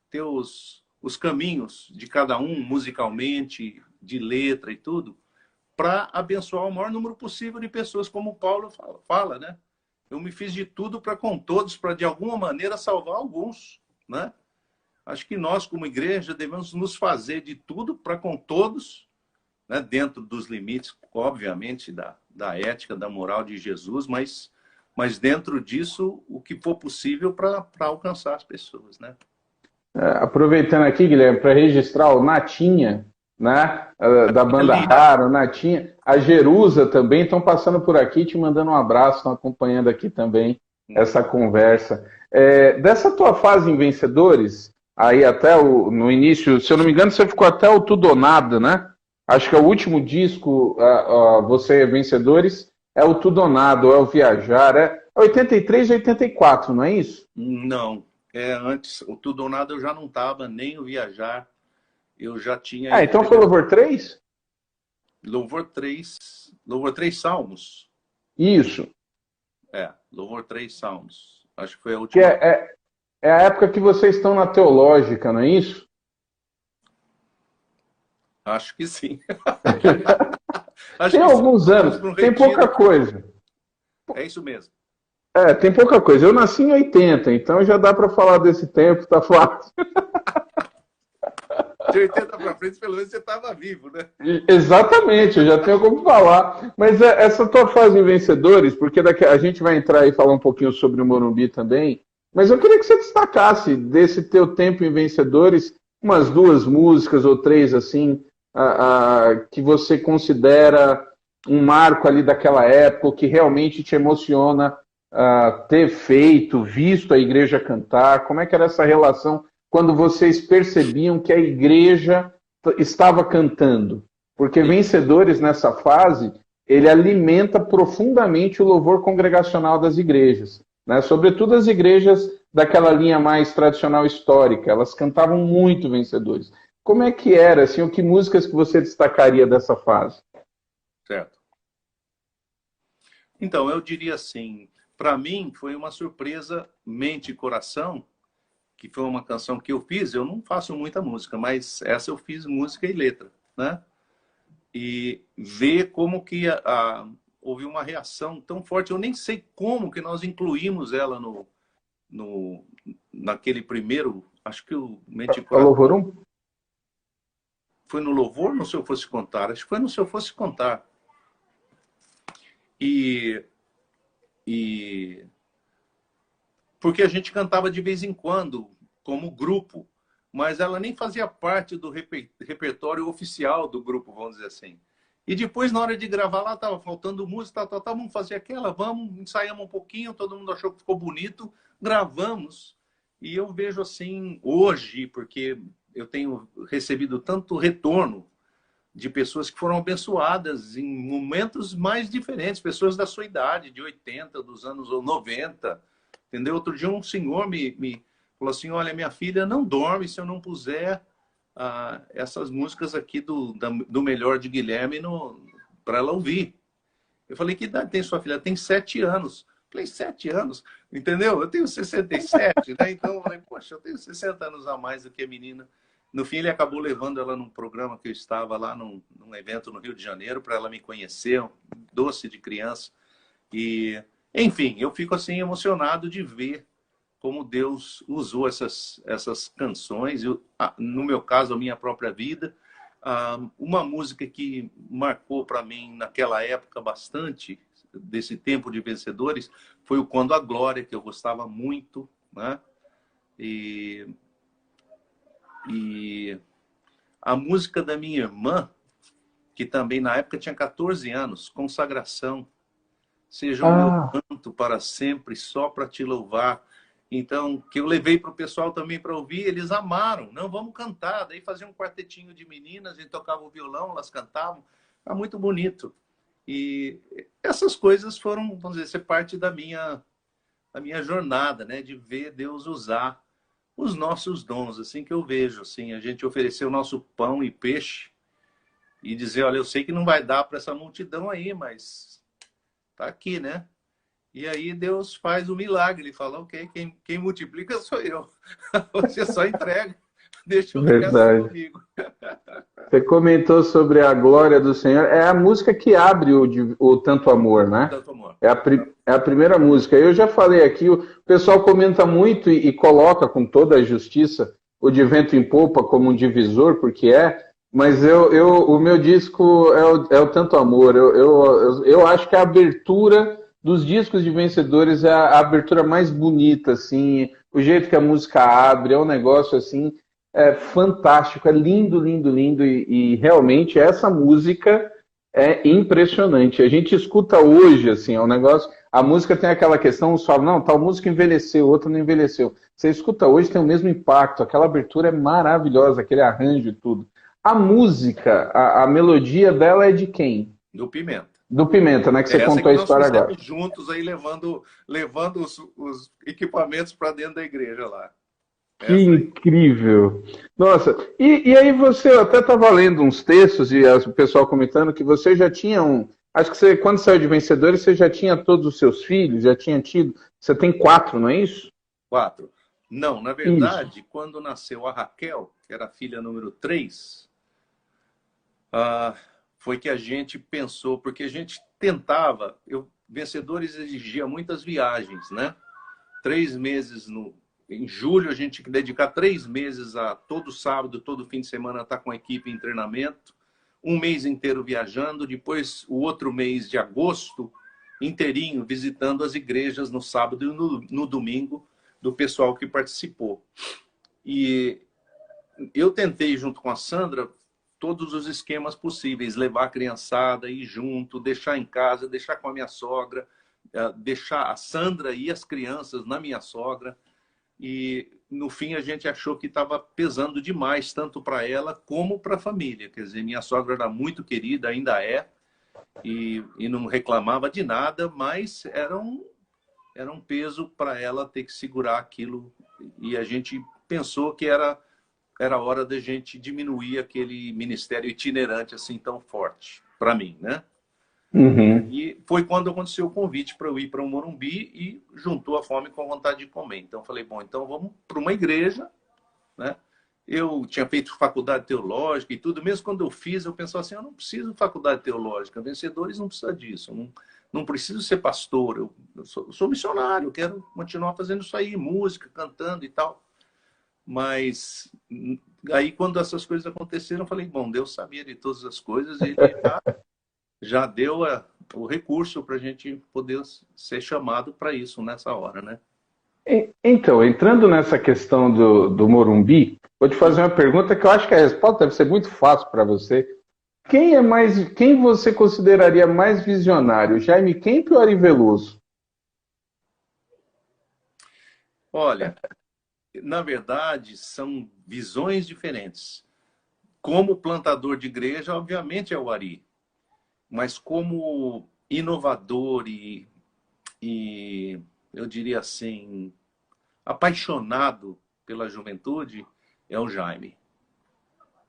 ter os caminhos de cada um, musicalmente, de letra e tudo, para abençoar o maior número possível de pessoas, como o Paulo fala, né? Eu me fiz de tudo para com todos, para de alguma maneira salvar alguns, né? Acho que nós, como igreja, devemos nos fazer de tudo para com todos, né? Dentro dos limites, obviamente, da ética, da moral de Jesus, mas dentro disso, o que for possível para alcançar as pessoas, né? Aproveitando aqui, Guilherme, para registrar o Natinha, né, da banda Raro, Natinha, a Jerusa também estão passando por aqui, te mandando um abraço, estão acompanhando aqui também essa conversa. Dessa tua fase em Vencedores, aí até no início, se eu não me engano, você ficou até o Tudo ou Nada, né? Acho que é o último disco, você é Vencedores, é o Tudo ou Nada, ou é o Viajar, é 83 e 84, não é isso? Não, antes, o Tudo ou Nada eu já não estava, nem o Viajar, eu já tinha... então foi Louvor 3? Louvor 3 Salmos. Isso. Louvor 3 Salmos. Acho que foi a Que última. é a época que vocês estão na Teológica, não é isso? Acho que sim. Acho Tem que sim. alguns Vamos anos, para um tem pouca retiro. coisa. É isso mesmo. Tem pouca coisa. Eu nasci em 80, então já dá para falar desse tempo, tá fácil. De 80 para frente, pelo menos você estava vivo, né? Exatamente, eu já tenho como falar. Mas essa tua fase em Vencedores, porque daqui a gente vai entrar e falar um pouquinho sobre o Morumbi também, mas eu queria que você destacasse desse teu tempo em Vencedores, umas duas músicas ou três assim, que você considera um marco ali daquela época, que realmente te emociona ter feito, visto a igreja cantar. Como é que era essa relação quando vocês percebiam que a igreja estava cantando? Porque Sim. Vencedores, nessa fase, ele alimenta profundamente o louvor congregacional das igrejas, né? Sobretudo as igrejas daquela linha mais tradicional histórica, elas cantavam muito Vencedores. Como é que era, assim, o que músicas que você destacaria dessa fase? Certo. Então, eu diria assim, para mim foi uma surpresa Mente e Coração, que foi uma canção que eu fiz. Eu não faço muita música, mas essa eu fiz música e letra, né? E ver como que houve uma reação tão forte. Eu nem sei como que nós incluímos ela no, naquele primeiro, acho que o Mente e A Louvor Coração 1? foi no Louvor ou no Se Eu Fosse Contar? Acho que foi no Se Eu Fosse Contar. E, e porque a gente cantava de vez em quando, como grupo, mas ela nem fazia parte do repertório oficial do grupo, vamos dizer assim. E depois, na hora de gravar lá, estava faltando música, vamos fazer aquela, vamos, ensaiamos um pouquinho, todo mundo achou que ficou bonito, gravamos. E eu vejo assim, hoje, porque eu tenho recebido tanto retorno de pessoas que foram abençoadas em momentos mais diferentes, pessoas da sua idade, de 80, dos anos 90, entendeu? Outro dia um senhor me falou assim, olha, minha filha não dorme se eu não puser essas músicas aqui do Melhor de Guilherme para ela ouvir. Eu falei, que idade tem sua filha? Tem 7 anos. Eu falei, 7 anos? Entendeu? Eu tenho 67, né? Então, eu falei, poxa, eu tenho 60 anos a mais do que a menina. No fim, ele acabou levando ela num programa que eu estava lá, num evento no Rio de Janeiro, para ela me conhecer, um doce de criança. E, enfim, eu fico assim emocionado de ver como Deus usou essas canções, no meu caso, a minha própria vida. Uma música que marcou para mim naquela época bastante, desse tempo de Vencedores, foi o Quando a Glória, que eu gostava muito, né? E, e a música da minha irmã, que também na época tinha 14 anos, Consagração, seja o meu Ah, canto para sempre, só para te louvar. Então, que eu levei para o pessoal também para ouvir, eles amaram. Não, vamos cantar. Daí fazia um quartetinho de meninas, a gente tocava o violão, elas cantavam. Era muito bonito. E essas coisas foram, vamos dizer, ser parte da minha jornada, né? De ver Deus usar os nossos dons, assim que eu vejo. Assim, a gente oferecer o nosso pão e peixe e dizer, olha, eu sei que não vai dar para essa multidão aí, mas tá aqui, né? E aí Deus faz o milagre. Ele fala, ok, quem multiplica sou eu. Você só entrega, deixa o resto verdade. comigo. Você comentou sobre a glória do Senhor. É a música que abre o Tanto Amor, né? Tanto amor. É a primeira música. Eu já falei aqui, o pessoal comenta muito e coloca com toda a justiça o De Vento em Popa como um divisor, porque mas o meu disco é o Tanto Amor. Eu acho que a abertura dos discos de Vencedores é a abertura mais bonita, assim, o jeito que a música abre, é um negócio assim fantástico, é lindo, lindo, lindo, e realmente essa música é impressionante. A gente escuta hoje, assim, é um negócio. A música tem aquela questão, uns falam, não, tal música envelheceu, outra não envelheceu. Você escuta hoje, tem o mesmo impacto, aquela abertura é maravilhosa, aquele arranjo e tudo. A música, a melodia dela é de quem? Do Pimenta. Do Pimenta, né? Que você É essa contou que a nós história agora. fizemos juntos aí, levando os equipamentos para dentro da igreja lá. Que Essa aí. incrível! Nossa, e aí você, eu até estava lendo uns textos e o pessoal comentando que você já tinha um. Acho que você, quando saiu de Vencedores, você já tinha todos os seus filhos, já tinha tido. Você tem 4, não é isso? 4. Não, na Isso. verdade, quando nasceu a Raquel, que era a filha número 3, ah, foi que a gente pensou, porque a gente tentava, Vencedores exigia muitas viagens, né? 3 meses em julho, a gente tinha que dedicar 3 meses a todo sábado, todo fim de semana estar com a equipe em treinamento, um mês inteiro viajando, depois o outro mês de agosto inteirinho visitando as igrejas no sábado e no domingo do pessoal que participou. E eu tentei, junto com a Sandra, todos os esquemas possíveis, levar a criançada, ir junto, deixar em casa, deixar com a minha sogra, deixar a Sandra e as crianças na minha sogra. E, no fim, a gente achou que estava pesando demais, tanto para ela como para a família. Quer dizer, minha sogra era muito querida, ainda é, e não reclamava de nada, mas era um peso para ela ter que segurar aquilo. E a gente pensou que era hora da gente diminuir aquele ministério itinerante assim tão forte, para mim, né? Uhum. E foi quando aconteceu o convite para eu ir para o Morumbi e juntou a fome com a vontade de comer. Então eu falei, bom, então vamos para uma igreja, né? Eu tinha feito faculdade teológica e tudo, mesmo quando eu fiz, eu pensava assim, eu não preciso de faculdade teológica, Vencedores não precisa disso, não preciso ser pastor, eu sou missionário, eu quero continuar fazendo isso aí, música, cantando e tal. Mas aí, quando essas coisas aconteceram, eu falei, bom, Deus sabia de todas as coisas e ele já deu o recurso para a gente poder ser chamado para isso nessa hora, né? Então, entrando nessa questão do Morumbi, vou te fazer uma pergunta que eu acho que a resposta deve ser muito fácil para você. Quem você consideraria mais visionário, Jaime Kemp ou Ari Veloso? Olha, na verdade, são visões diferentes. Como plantador de igreja, obviamente é o Ari. Mas como inovador e eu diria assim, apaixonado pela juventude, é o Jaime.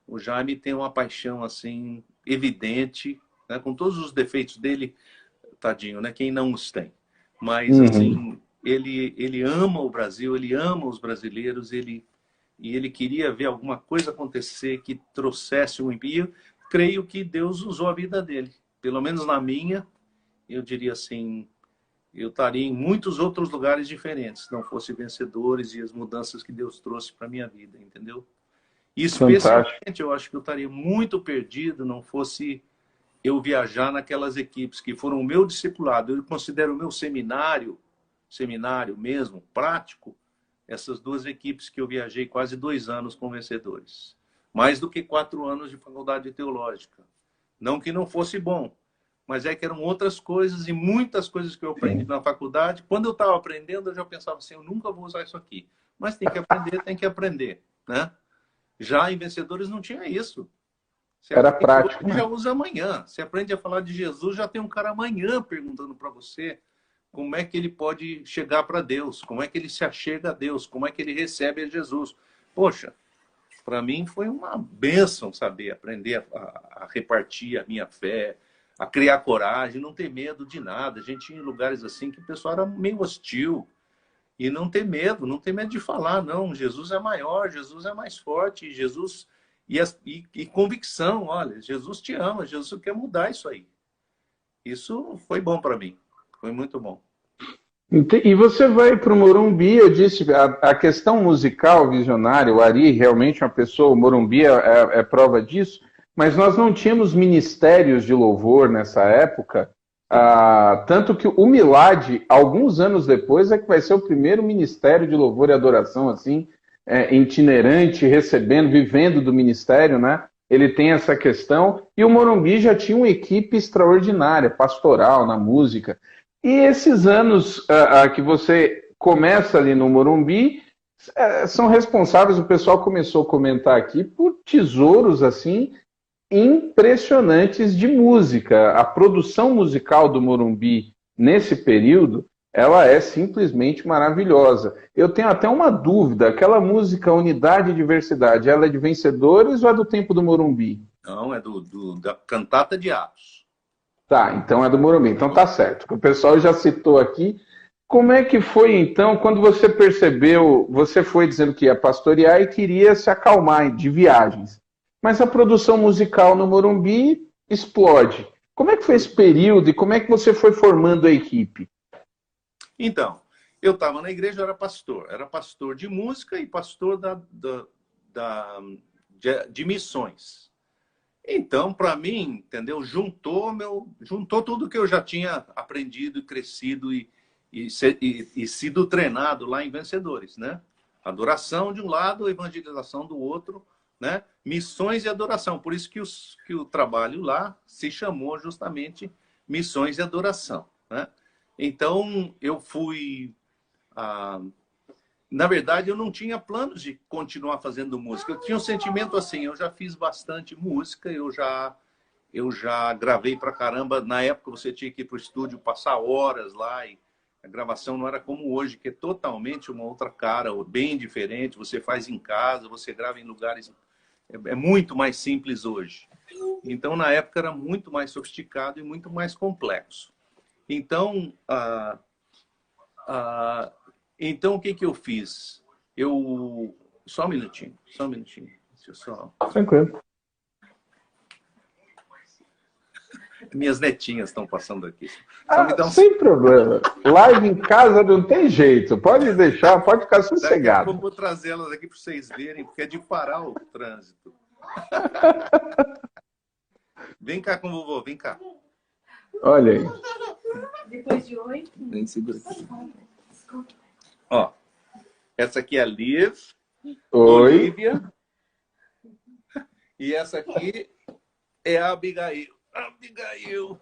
O Jaime tem uma paixão assim evidente, né? Com todos os defeitos dele, tadinho, né? Quem não os tem. Mas assim, ele ama o Brasil, ele ama os brasileiros, e ele queria ver alguma coisa acontecer que trouxesse um envio. Creio que Deus usou a vida dele. Pelo menos na minha, eu diria assim, eu estaria em muitos outros lugares diferentes, se não fosse Vencedores e as mudanças que Deus trouxe para a minha vida, entendeu? E especialmente, eu acho que eu estaria muito perdido não fosse eu viajar naquelas equipes que foram o meu discipulado. Eu considero o meu seminário mesmo, prático, essas duas equipes que eu viajei quase 2 anos com Vencedores. Mais do que 4 anos de faculdade teológica. Não que não fosse bom, mas é que eram outras coisas e muitas coisas que eu aprendi na faculdade. Quando eu estava aprendendo, eu já pensava assim, eu nunca vou usar isso aqui. Mas tem que aprender, né? Já em Vencedores não tinha isso. Você Era prático, hoje, né? já usa amanhã. Você aprende a falar de Jesus, já tem um cara amanhã perguntando para você como é que ele pode chegar para Deus, como é que ele se achega a Deus, como é que ele recebe a Jesus. Poxa, para mim foi uma bênção saber, aprender a repartir a minha fé, a criar coragem, não ter medo de nada. A gente ia em lugares assim que o pessoal era meio hostil. E não ter medo de falar, não. Jesus é maior, Jesus é mais forte, Jesus... E convicção, olha, Jesus te ama, Jesus quer mudar isso aí. Isso foi bom para mim, foi muito bom. E você vai para o Morumbi, eu disse, a questão musical, visionária, o Ari realmente é uma pessoa, o Morumbi é prova disso, mas nós não tínhamos ministérios de louvor nessa época, tanto que o Milad, alguns anos depois, é que vai ser o primeiro ministério de louvor e adoração, assim, itinerante, recebendo, vivendo do ministério, né? Ele tem essa questão, e o Morumbi já tinha uma equipe extraordinária, pastoral, na música. E esses anos que você começa ali no Morumbi são responsáveis, o pessoal começou a comentar aqui, por tesouros assim impressionantes de música. A produção musical do Morumbi nesse período, ela é simplesmente maravilhosa. Eu tenho até uma dúvida, aquela música Unidade e Diversidade, ela é de Vencedores ou é do tempo do Morumbi? Não, é da Cantata de Atos. Tá, então é do Morumbi, então tá certo. O pessoal já citou aqui. Como é que foi, então, quando você percebeu, você foi dizendo que ia pastorear e queria se acalmar de viagens. mas a produção musical no Morumbi explode. Como é que foi esse período e como é que você foi formando a equipe? Então, eu estava na igreja, eu era pastor de música e pastor de missões. Então, para mim, entendeu? Juntou tudo que eu já tinha aprendido, crescido e sido treinado lá em Vencedores, né? Adoração de um lado, evangelização do outro, né? Missões e adoração. Por isso que o trabalho lá se chamou justamente Missões e Adoração, né? Então, eu fui... Na verdade, eu não tinha planos de continuar fazendo música. Eu tinha um sentimento assim, eu já fiz bastante música, eu já gravei pra caramba. Na época, você tinha que ir pro estúdio, passar horas lá, e a gravação não era como hoje, que é totalmente uma outra cara, bem diferente. Você faz em casa, você grava em lugares... É muito mais simples hoje. Então, na época, era muito mais sofisticado e muito mais complexo. Então, então, o que eu fiz? Só um minutinho, só um minutinho. Deixa eu só... Tranquilo. Minhas netinhas estão passando aqui. Sem problema. Live em casa não tem jeito. Pode deixar, pode ficar sossegado. Daqui a pouco eu vou trazê-las aqui para vocês verem, porque é de parar o trânsito. Vem cá com o vovô, vem cá. Olha aí. Depois de 8. Vem, segura aqui. Ó, essa aqui é a Liv, Oi. Olivia, e essa aqui é a Abigail. Abigail!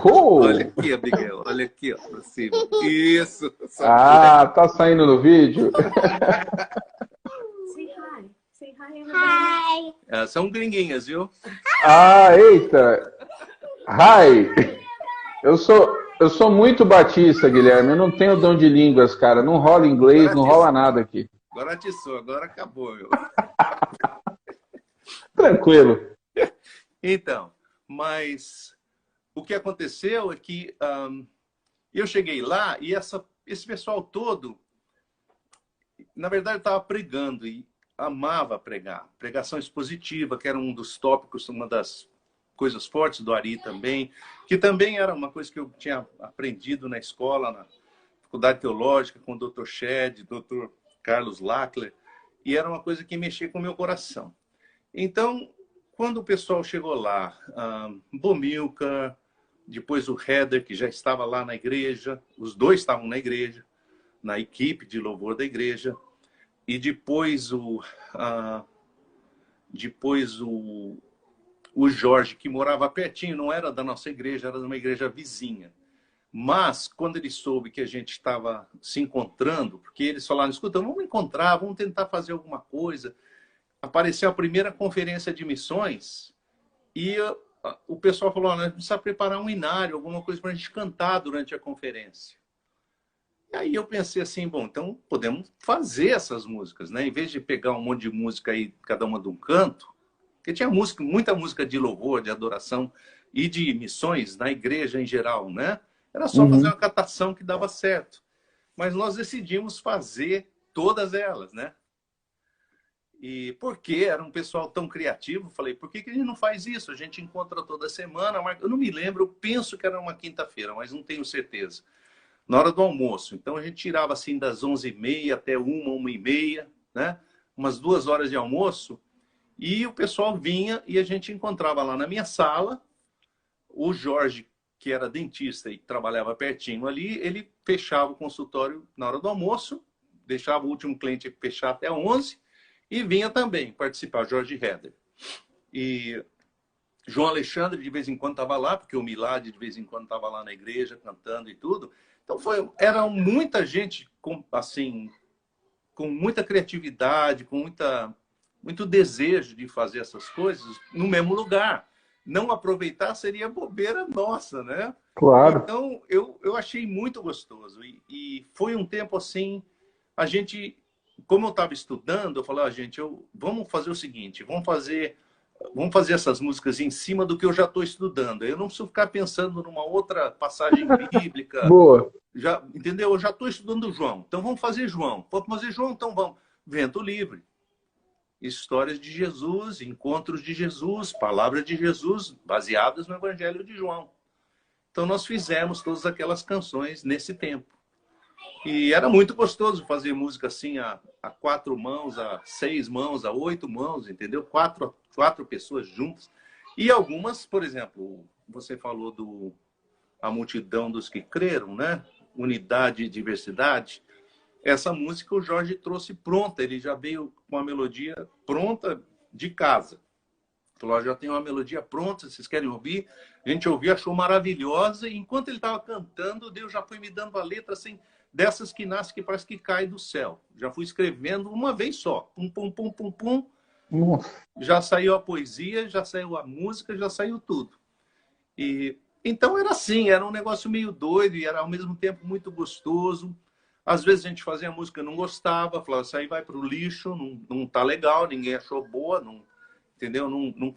Olha aqui, Abigail, olha aqui, ó, pra cima. Isso! Tá saindo no vídeo? Say hi. Say hi, everybody. Hi! São gringuinhas, viu? Eita! Hi! Eu sou muito batista, Guilherme. Eu não tenho dom de línguas, cara. Não rola inglês, não rola nada aqui. Agora atiçou, agora acabou, meu. Tranquilo. Então, mas o que aconteceu é que eu cheguei lá e esse pessoal todo, na verdade, estava pregando e amava pregar. Pregação expositiva, que era um dos tópicos, uma das coisas fortes do Ari também, que também era uma coisa que eu tinha aprendido na escola, na faculdade teológica, com o Dr. Shed, Dr. Carlos Lackler, e era uma coisa que mexia com o meu coração. Então, quando o pessoal chegou lá, Bomilcar, depois o Heather, que já estava lá na igreja, os dois estavam na igreja, na equipe de louvor da igreja, e depois o Jorge, que morava pertinho, não era da nossa igreja, era de uma igreja vizinha. Mas, quando ele soube que a gente estava se encontrando, porque eles falaram, escuta, vamos encontrar, vamos tentar fazer alguma coisa. Apareceu a primeira conferência de missões e o pessoal falou, a gente precisa preparar um inário, alguma coisa para a gente cantar durante a conferência. E aí eu pensei assim, bom, então podemos fazer essas músicas, né? Em vez de pegar um monte de música aí, cada uma de um canto, porque tinha música, muita música de louvor, de adoração e de missões na igreja em geral, né? Era só fazer uma catação que dava certo. Mas nós decidimos fazer todas elas, né? E porque era um pessoal tão criativo, falei, por que a gente não faz isso? A gente encontra toda semana, eu não me lembro, eu penso que era uma quinta-feira, mas não tenho certeza. Na hora do almoço. Então a gente tirava assim das 11h30 até 1h30, né? Umas 2 horas de almoço. E o pessoal vinha e a gente encontrava lá na minha sala. O Jorge, que era dentista e trabalhava pertinho ali, ele fechava o consultório na hora do almoço, deixava o último cliente fechar até 11h e vinha também participar, Jorge Heather. E João Alexandre de vez em quando estava lá, porque o Milad de vez em quando estava lá na igreja cantando e tudo. Então era muita gente assim, com muita criatividade, com muito desejo de fazer essas coisas no mesmo lugar. Não aproveitar seria bobeira nossa, né? Claro. Então, eu achei muito gostoso. E foi um tempo assim, a gente, como eu estava estudando, eu falei, gente, vamos fazer o seguinte, vamos fazer essas músicas em cima do que eu já estou estudando. Eu não preciso ficar pensando numa outra passagem bíblica. Boa. Entendeu? Eu já estou estudando João. Então, vamos fazer João. Vamos fazer João, então vamos. Vento livre. histórias de Jesus, encontros de Jesus, palavras de Jesus, baseadas no Evangelho de João. Então nós fizemos todas aquelas canções nesse tempo. E era muito gostoso fazer música assim a 4 mãos, a 6 mãos, a 8 mãos, entendeu? Quatro pessoas juntas. E algumas, por exemplo, você falou A Multidão dos que Creram, né? Unidade e Diversidade. Essa música o Jorge trouxe pronta, ele já veio com a melodia pronta de casa. Falou, já tem uma melodia pronta, vocês querem ouvir? A gente ouviu, achou maravilhosa, e enquanto ele estava cantando, Deus já foi me dando a letra assim, dessas que nasce que parece que cai do céu. Já fui escrevendo uma vez só. Pum, pum, pum, pum, pum. Já saiu a poesia, já saiu a música, já saiu tudo. E então era assim, era um negócio meio doido e era ao mesmo tempo muito gostoso. Às vezes a gente fazia música e não gostava, falava, isso aí vai para o lixo, não tá legal, ninguém achou boa, não, entendeu?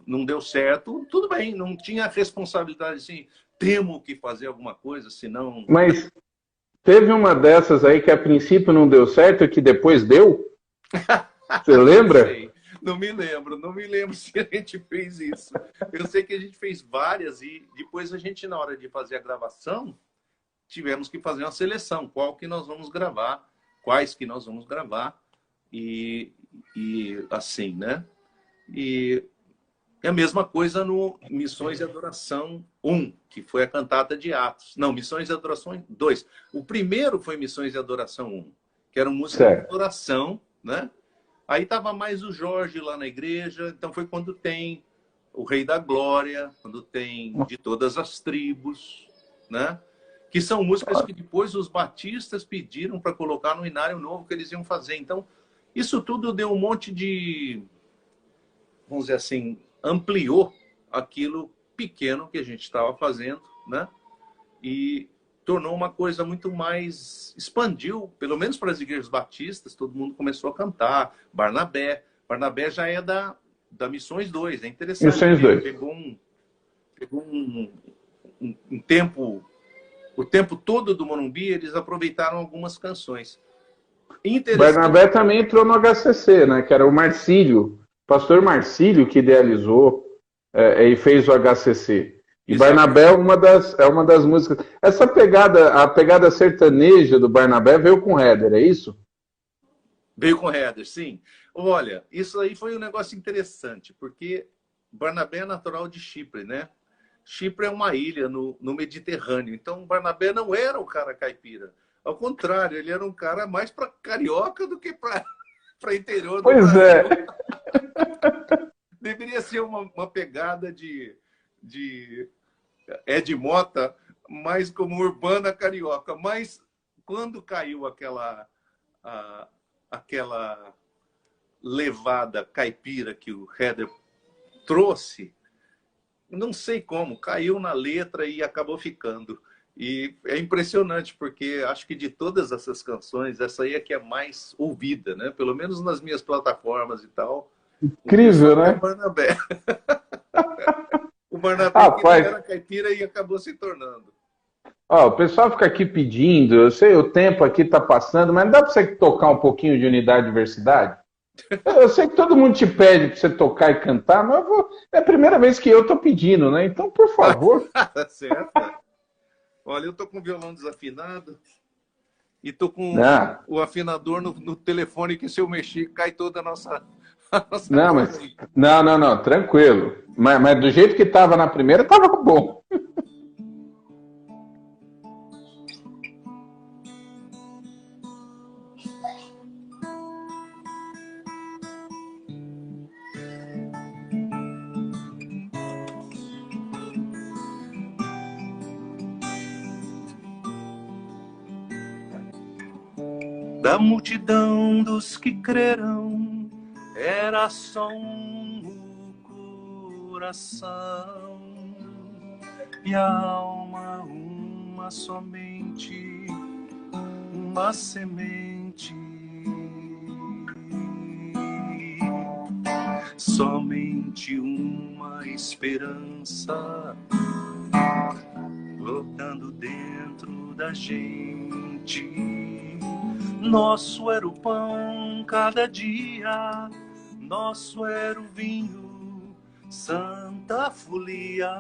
Não deu certo. Tudo bem, não tinha responsabilidade assim, temos que fazer alguma coisa, senão... Mas teve uma dessas aí que a princípio não deu certo e que depois deu? Você lembra? Não sei, não me lembro se a gente fez isso. Eu sei que a gente fez várias e depois a gente, na hora de fazer a gravação, tivemos que fazer uma seleção, qual que nós vamos gravar, quais que nós vamos gravar e assim, né? E a mesma coisa no Missões e Adoração 1, que foi a cantata de Atos. Não, Missões e Adoração 2. O primeiro foi Missões e Adoração 1, que era uma música de adoração, né? Aí estava mais o Jorge lá na igreja, então foi quando tem o Rei da Glória, quando tem De Todas as Tribos, né? Que são músicas que depois os batistas pediram para colocar no inário novo que eles iam fazer. Então, isso tudo deu um monte de, vamos dizer assim, ampliou aquilo pequeno que a gente estava fazendo, né? E tornou uma coisa muito mais... expandiu, pelo menos para as igrejas batistas, todo mundo começou a cantar. Barnabé já é da Missões 2, é interessante. Missões 2. Pegou um tempo... O tempo todo do Morumbi, eles aproveitaram algumas canções. Barnabé também entrou no HCC, né? Que era o Marcílio, pastor Marcílio, que idealizou e fez o HCC. E exato. Barnabé é uma das músicas. Essa pegada, a pegada sertaneja do Barnabé veio com o Heather, é isso? Veio com o Heather, sim. Olha, isso aí foi um negócio interessante, porque Barnabé é natural de Chipre, né? Chipre é uma ilha no Mediterrâneo. Então, Barnabé não era um cara caipira. Ao contrário, ele era um cara mais para carioca do que para interior do Brasil. Pois é. Deveria ser uma pegada de Ed Mota, mais como urbana carioca. Mas quando caiu aquela levada caipira que o Heather trouxe, não sei como, caiu na letra e acabou ficando. E é impressionante, porque acho que de todas essas canções, essa aí é que é mais ouvida, né? Pelo menos nas minhas plataformas e tal. Incrível, né? É o Barnabé. O Barnabé que não era caipira e acabou se tornando. O pessoal fica aqui pedindo, eu sei, o tempo aqui está passando, mas não dá para você tocar um pouquinho de unidade e diversidade? Eu sei que todo mundo te pede para você tocar e cantar, mas é a primeira vez que eu estou pedindo, né? Então, por favor. Tá certo. Olha, eu estou com o violão desafinado e estou com o afinador no telefone que se eu mexer cai toda a nossa Não, tranquilo. Mas do jeito que estava na primeira, estava bom. Da multidão dos que creram, era só um coração e a alma uma somente, uma semente. Somente uma esperança brotando dentro da gente. Nosso era o pão cada dia, nosso era o vinho, santa folia.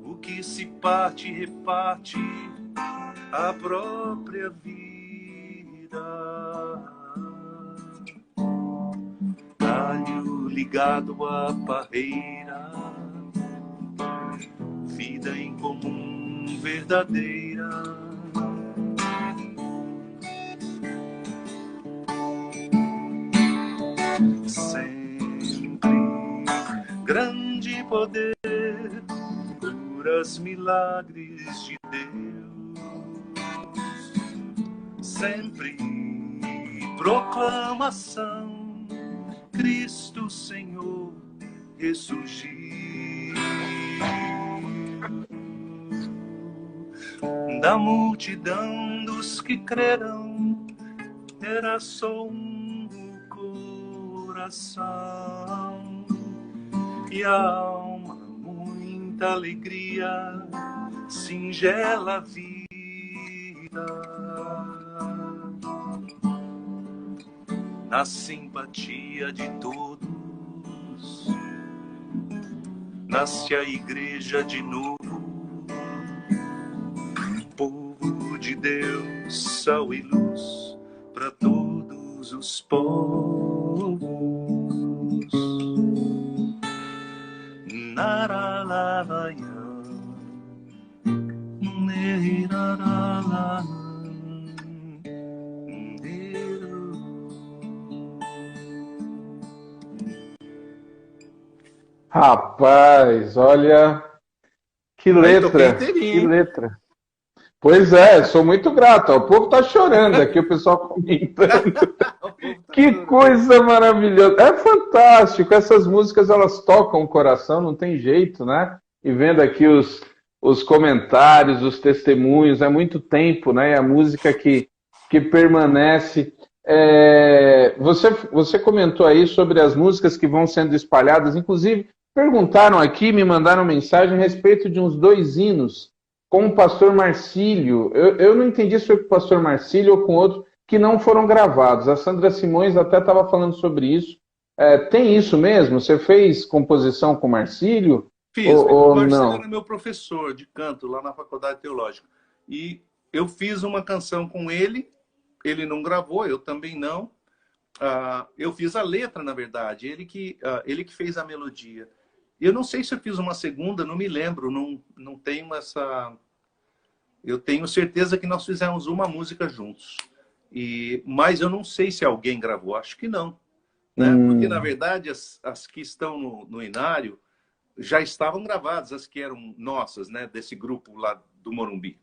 O que se parte, reparte a própria vida. Galho ligado à parreira, vida em comum verdadeira. Sempre grande poder, curas, milagres de Deus. Sempre proclamação, Cristo Senhor ressurgiu. Da multidão dos que creram, era só um no coração. E a alma, muita alegria, singela vida. Na simpatia de todos, nasce a igreja de novo. Povo de Deus, sal e luz para todos os povos. Naralaya, nerarala. Rapaz, olha, que letra, que letra. Pois é, sou muito grato. O povo tá chorando aqui, o pessoal comentando. Que coisa maravilhosa. É fantástico. Essas músicas, elas tocam o coração, não tem jeito, né? E vendo aqui os comentários, os testemunhos, é muito tempo, né? E a música que permanece. Você comentou aí sobre as músicas que vão sendo espalhadas, inclusive perguntaram aqui, me mandaram mensagem a respeito de uns 2 hinos com o pastor Marcílio. Eu não entendi se foi com o pastor Marcílio ou com outro que não foram gravados. A Sandra Simões até estava falando sobre isso. Tem isso mesmo? Você fez composição com o Marcílio? Fiz. O Marcílio era meu professor de canto lá na Faculdade Teológica. E eu fiz uma canção com ele. Ele não gravou, eu também não. Eu fiz a letra, na verdade. Ele que fez a melodia. Eu não sei se eu fiz uma segunda, não me lembro. Não tenho essa... Eu tenho certeza que nós fizemos uma música juntos. Mas eu não sei se alguém gravou. Acho que não. Né? Porque, na verdade, as que estão no Inário já estavam gravadas, as que eram nossas, né? Desse grupo lá do Morumbi.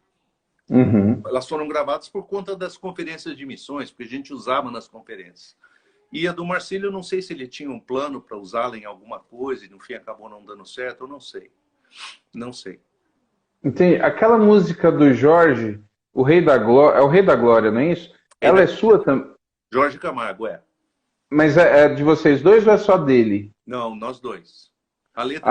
Uhum. Elas foram gravadas por conta das conferências de missões, porque a gente usava nas conferências. E a do Marcílio, eu não sei se ele tinha um plano para usá-la em alguma coisa e no fim acabou não dando certo, eu não sei. Não sei. Entendi. Aquela música do Jorge, o Rei da Glória, é o Rei da Glória, não é isso? Ela é sua também? Jorge Camargo, é. Mas é de vocês dois ou é só dele? Não, nós dois. A letra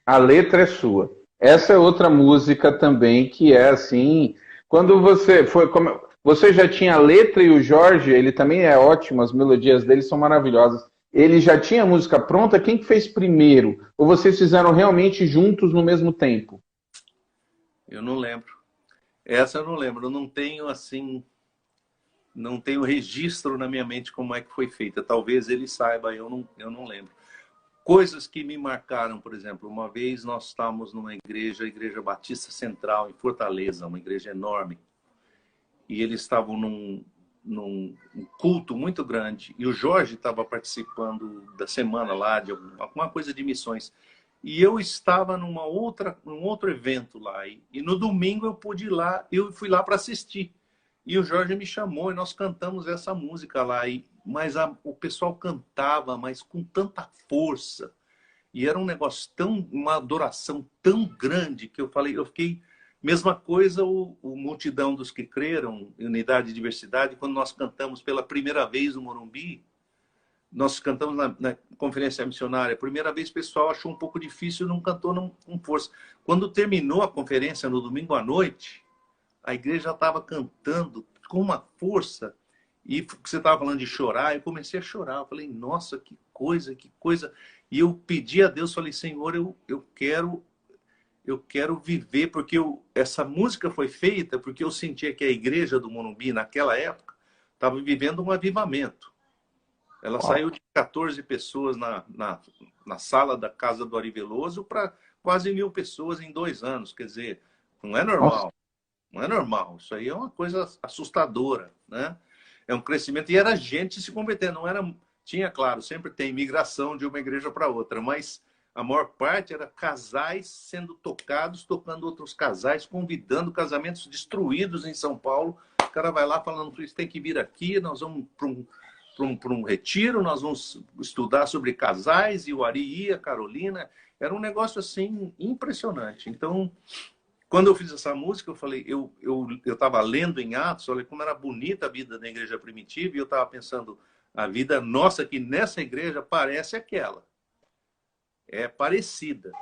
a letra é sua. Essa é outra música também que é assim, quando você já tinha a letra e o Jorge, ele também é ótimo, as melodias dele são maravilhosas. Ele já tinha a música pronta, quem que fez primeiro? Ou vocês fizeram realmente juntos no mesmo tempo? Eu não lembro. Essa eu não lembro. Eu não tenho assim, não tenho registro na minha mente como é que foi feita. Talvez ele saiba, eu não lembro. Coisas que me marcaram, por exemplo, uma vez nós estávamos numa igreja, a Igreja Batista Central, em Fortaleza, uma igreja enorme, e eles estavam num culto muito grande, e o Jorge estava participando da semana lá, de alguma coisa de missões, e eu estava num outro evento lá, e no domingo eu pude ir lá, eu fui lá para assistir, e o Jorge me chamou, e nós cantamos essa música lá, mas o pessoal cantava, mas com tanta força. E era um negócio uma adoração tão grande que eu fiquei... Mesma coisa o Multidão dos que Creram, Unidade e Diversidade, quando nós cantamos pela primeira vez no Morumbi, nós cantamos na conferência missionária. A primeira vez o pessoal achou um pouco difícil e não cantou com força. Quando terminou a conferência no domingo à noite, a igreja estava cantando com uma força. E você estava falando de chorar, eu comecei a chorar. Eu falei, nossa, que coisa, que coisa. E eu pedi a Deus, falei, Senhor, eu quero viver, porque essa música foi feita porque eu sentia que a igreja do Morumbi, naquela época, estava vivendo um avivamento. Ela saiu de 14 pessoas na sala da casa do Ari Veloso para quase 1.000 pessoas em 2 anos. Quer dizer, não é normal. Nossa. Não é normal. Isso aí é uma coisa assustadora, né? É um crescimento. E era gente se convertendo. Não era... Tinha, claro, sempre tem migração de uma igreja para outra, mas a maior parte era casais sendo tocados, tocando outros casais, convidando casamentos destruídos em São Paulo. O cara vai lá falando, você tem que vir aqui, nós vamos para um retiro, nós vamos estudar sobre casais, e o Ari ia, a Carolina. Era um negócio assim impressionante. Então, quando eu fiz essa música, eu falei, eu estava lendo em Atos, olha como era bonita a vida da igreja primitiva, e eu estava pensando, a vida nossa aqui nessa igreja parece aquela. É parecida.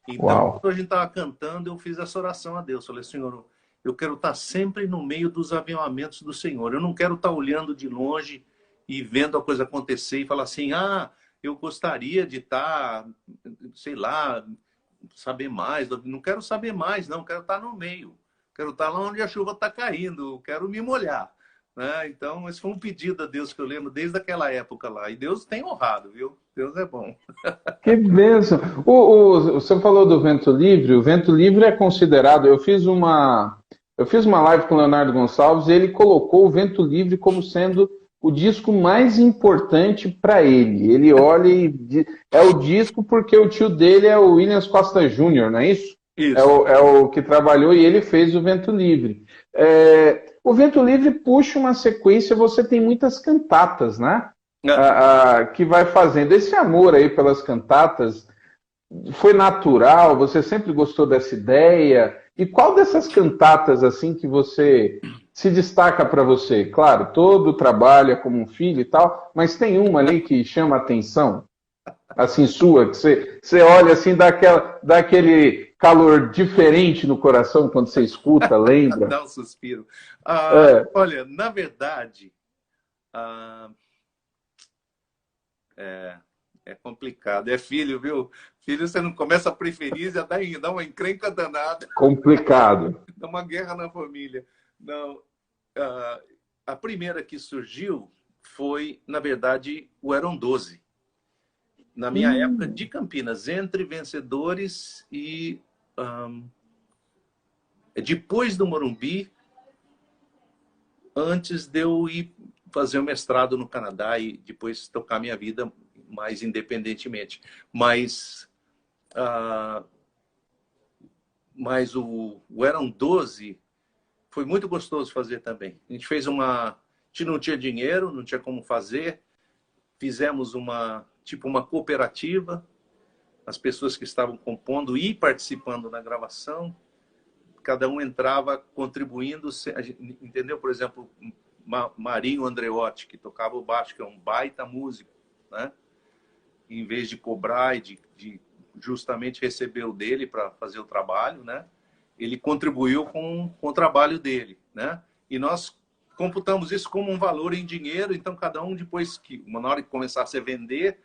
Então, Uau. quando a gente estava cantando, eu fiz essa oração a Deus. Falei, Senhor, eu quero estar sempre no meio dos avivamentos do Senhor. Eu não quero estar olhando de longe e vendo a coisa acontecer e falar assim, eu gostaria de estar, sei lá, saber mais. Não quero saber mais, não. Quero estar no meio. Quero estar lá onde a chuva está caindo. Quero me molhar. Né? Então, esse foi um pedido a Deus que eu lembro desde aquela época lá. E Deus tem honrado, viu? Deus é bom. Que bênção. Você falou do Vento Livre. O Vento Livre é considerado... Eu fiz uma live com o Leonardo Gonçalves e ele colocou o Vento Livre como sendo o disco mais importante para ele. Ele olha e diz, é o disco porque o tio dele é o Williams Costa Júnior, não é isso? Isso. É o que trabalhou e ele fez o Vento Livre. O Vento Livre puxa uma sequência, você tem muitas cantatas, né? Que vai fazendo. Esse amor aí pelas cantatas foi natural? Você sempre gostou dessa ideia? E qual dessas cantatas assim que você se destaca para você? Claro, todo trabalho é como um filho e tal, mas tem uma ali que chama a atenção, assim, sua, que você olha assim, dá aquele calor diferente no coração quando você escuta, lembra? Dá um suspiro. Olha, na verdade, é complicado. É filho, viu? Filho, você não começa a preferir, já dá uma encrenca danada. Complicado. Dá uma guerra na família. Não, a primeira que surgiu foi, na verdade, o Eram 12. Na minha época de Campinas, entre Vencedores e depois do Morumbi, antes de eu ir fazer o mestrado no Canadá e depois tocar minha vida mais independentemente. Mas o Eram 12 foi muito gostoso fazer também. A gente fez a gente não tinha dinheiro, não tinha como fazer. Fizemos uma cooperativa. As pessoas que estavam compondo e participando da gravação, cada um entrava contribuindo, entendeu? Por exemplo, Marinho Andreotti, que tocava o baixo, que é um baita músico, né? Em vez de cobrar e de justamente receber o dele para fazer o trabalho, né? Ele contribuiu com o trabalho dele, né? E nós computamos isso como um valor em dinheiro, então cada um depois, na hora que começasse a vender,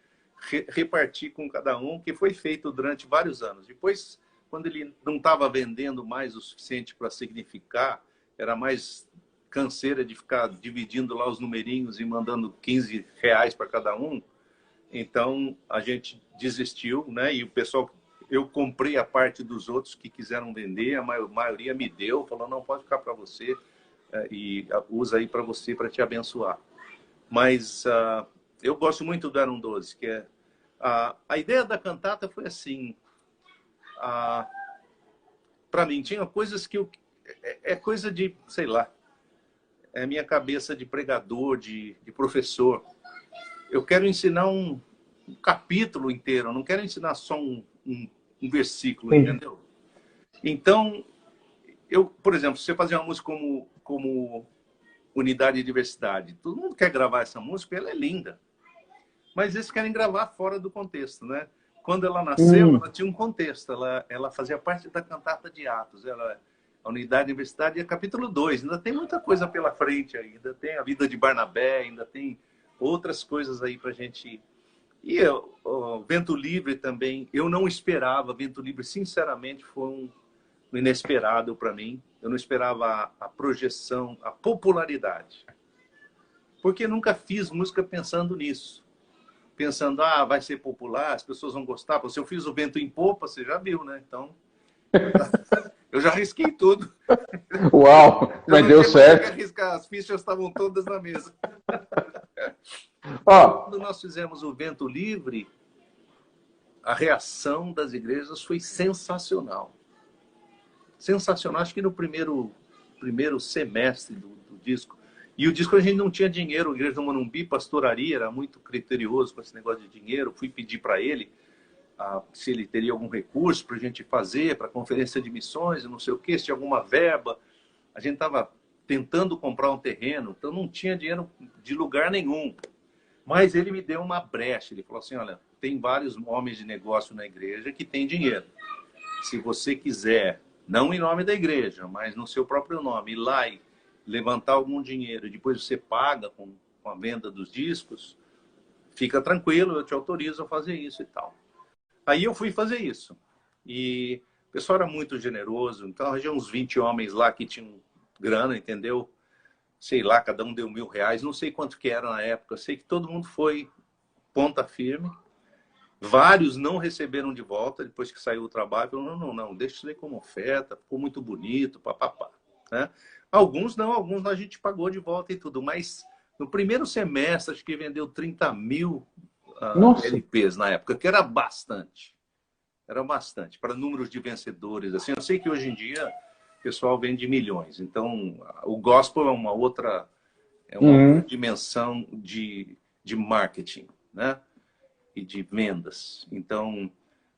repartir com cada um, que foi feito durante vários anos. Depois, quando ele não estava vendendo mais o suficiente para significar, era mais canseira de ficar dividindo lá os numerinhos e mandando R$ 15 para cada um. Então, a gente desistiu, né? E o pessoal, eu comprei a parte dos outros que quiseram vender, a maioria me deu, falou, não, pode ficar para você e usa aí para você, para te abençoar. Mas eu gosto muito do Eram 12, que é... A ideia da cantata foi assim, para mim, tinha coisas que é coisa de, sei lá, é minha cabeça de pregador, de professor. Eu quero ensinar um capítulo inteiro, eu não quero ensinar só um versículo, entendeu? Então, por exemplo, se você fazer uma música como Unidade e Diversidade, todo mundo quer gravar essa música, ela é linda. Mas eles querem gravar fora do contexto, né? Quando ela nasceu, ela tinha um contexto. Ela fazia parte da cantata de Atos. A unidade e universidade é capítulo 2. Ainda tem muita coisa pela frente ainda. Tem a vida de Barnabé, ainda tem outras coisas aí para a gente... E o Vento Livre também, eu não esperava. Vento Livre, sinceramente, foi um inesperado para mim. Eu não esperava a projeção, a popularidade. Porque nunca fiz música pensando nisso. Pensando, vai ser popular, as pessoas vão gostar. Se eu fiz o Vento em Popa, você já viu, né? Então, eu já risquei tudo. Uau, mas deu certo. As fichas estavam todas na mesa. Quando nós fizemos o Vento Livre, a reação das igrejas foi sensacional. Sensacional. Acho que no primeiro semestre do disco. E o disco a gente não tinha dinheiro. A igreja do Morumbi, pastoraria, era muito criterioso com esse negócio de dinheiro. Fui pedir para ele se ele teria algum recurso para a gente fazer, para a conferência de missões, não sei o quê, se tinha alguma verba. A gente estava tentando comprar um terreno, então não tinha dinheiro de lugar nenhum. Mas ele me deu uma brecha. Ele falou assim, olha, tem vários homens de negócio na igreja que têm dinheiro. Se você quiser, não em nome da igreja, mas no seu próprio nome, ir lá e levantar algum dinheiro e depois você paga com a venda dos discos, fica tranquilo, eu te autorizo a fazer isso e tal. Aí eu fui fazer isso. E o pessoal era muito generoso, então havia uns 20 homens lá que tinham grana, entendeu? Sei lá, cada um deu R$1.000, não sei quanto que era na época, sei que todo mundo foi ponta firme. Vários não receberam de volta depois que saiu o trabalho. Falaram, não, deixa isso aí como oferta, ficou muito bonito, papapá. Né? Alguns não, alguns a gente pagou de volta e tudo, mas no primeiro semestre acho que vendeu 30 mil LPs na época, que era bastante. Era bastante, para números de vencedores. Assim, eu sei que hoje em dia o pessoal vende milhões, então o gospel é uma outra dimensão de marketing, né? E de vendas. Então,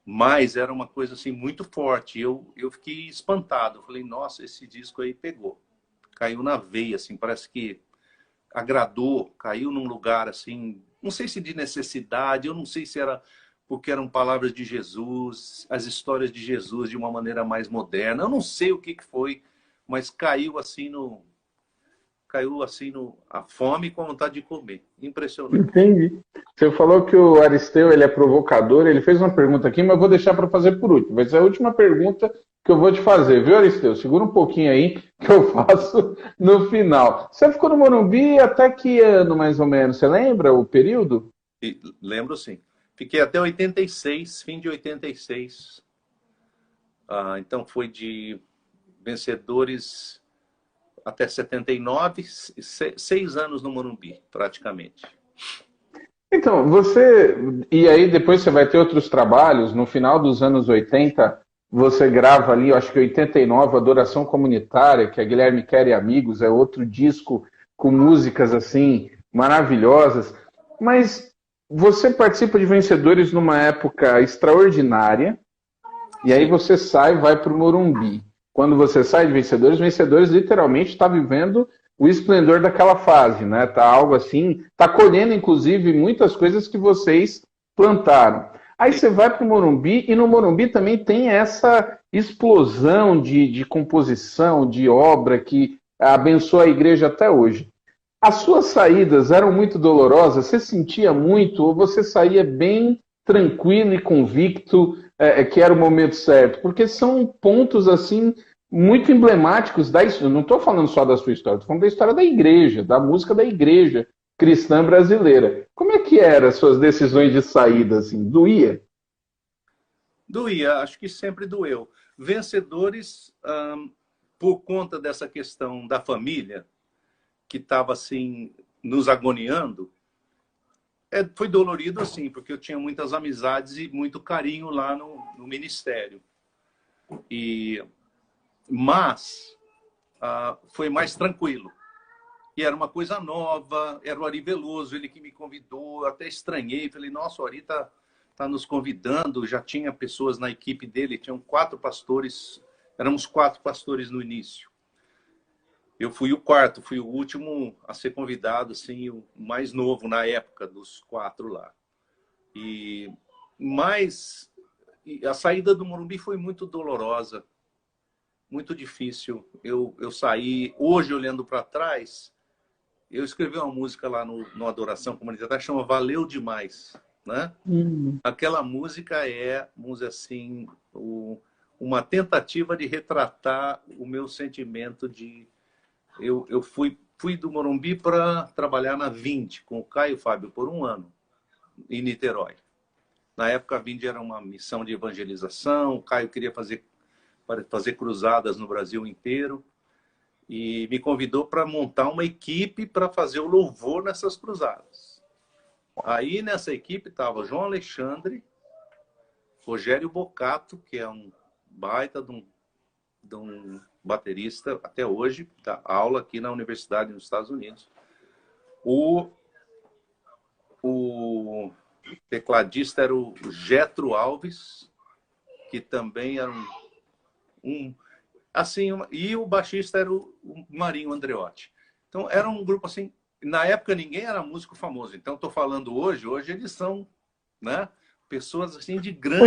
mas era uma coisa assim muito forte. Eu fiquei espantado. Eu falei, nossa, esse disco aí pegou. Caiu na veia, assim, parece que agradou, caiu num lugar assim, não sei se de necessidade, eu não sei se era porque eram palavras de Jesus, as histórias de Jesus de uma maneira mais moderna. Eu não sei o que foi, mas caiu assim a fome com a vontade de comer. Impressionante. Entendi. Você falou que o Aristeu ele é provocador, ele fez uma pergunta aqui, mas eu vou deixar para fazer por último. Vai ser a última pergunta que eu vou te fazer, viu, Aristeu? Segura um pouquinho aí que eu faço no final. Você ficou no Morumbi até que ano, mais ou menos? Você lembra o período? Lembro, sim. Fiquei até 86, fim de 86. Então foi de vencedores até 79, 6 anos no Morumbi, praticamente. Então, e aí depois você vai ter outros trabalhos, no final dos anos 80, você grava ali, eu acho que 89, Adoração Comunitária, que é Guilherme Quer e Amigos, é outro disco com músicas assim, maravilhosas, mas você participa de Vencedores numa época extraordinária, e aí você vai para o Morumbi. Quando você sai de Vencedores literalmente está vivendo o esplendor daquela fase, né? Tá algo assim, tá colhendo inclusive muitas coisas que vocês plantaram. Aí você vai para o Morumbi e no Morumbi também tem essa explosão de composição, de obra que abençoa a igreja até hoje. As suas saídas eram muito dolorosas? Você sentia muito ou você saía bem tranquilo e convicto que era o momento certo? Porque são pontos assim muito emblemáticos da história. Não estou falando só da sua história, estou falando da história da igreja, da música da igreja cristã brasileira. Como é que eram as suas decisões de saída? Assim? Doía? Doía, acho que sempre doeu. Vencedores, por conta dessa questão da família, que estava assim, nos agoniando, foi dolorido assim, porque eu tinha muitas amizades e muito carinho lá no ministério. Mas foi mais tranquilo. E era uma coisa nova, era o Ari Veloso, ele que me convidou, até estranhei, falei, nossa, o Ari tá nos convidando, já tinha pessoas na equipe dele, tinham 4 pastores, éramos 4 pastores no início. Eu fui o quarto, fui o último a ser convidado, assim, o mais novo na época dos 4 lá. Mas a saída do Morumbi foi muito dolorosa. muito difícil. Eu saí, hoje olhando para trás, eu escrevi uma música lá no Adoração Comunitária, chama Valeu Demais, né? Aquela música é, vamos dizer assim, uma tentativa de retratar o meu sentimento de... Eu fui do Morumbi para trabalhar na Vind, com o Caio e Fábio, por um ano, em Niterói. Na época, a Vind era uma missão de evangelização, o Caio queria fazer cruzadas no Brasil inteiro, e me convidou para montar uma equipe para fazer o louvor nessas cruzadas. Aí, nessa equipe, estava João Alexandre, Rogério Bocato, que é um baita de um baterista, até hoje, dá aula aqui na universidade nos Estados Unidos. O tecladista era o Getro Alves, que também era assim, e o baixista era o Marinho Andreotti. Então, era um grupo assim... Na época, ninguém era músico famoso. Então, estou falando hoje eles são, né, pessoas assim de grande...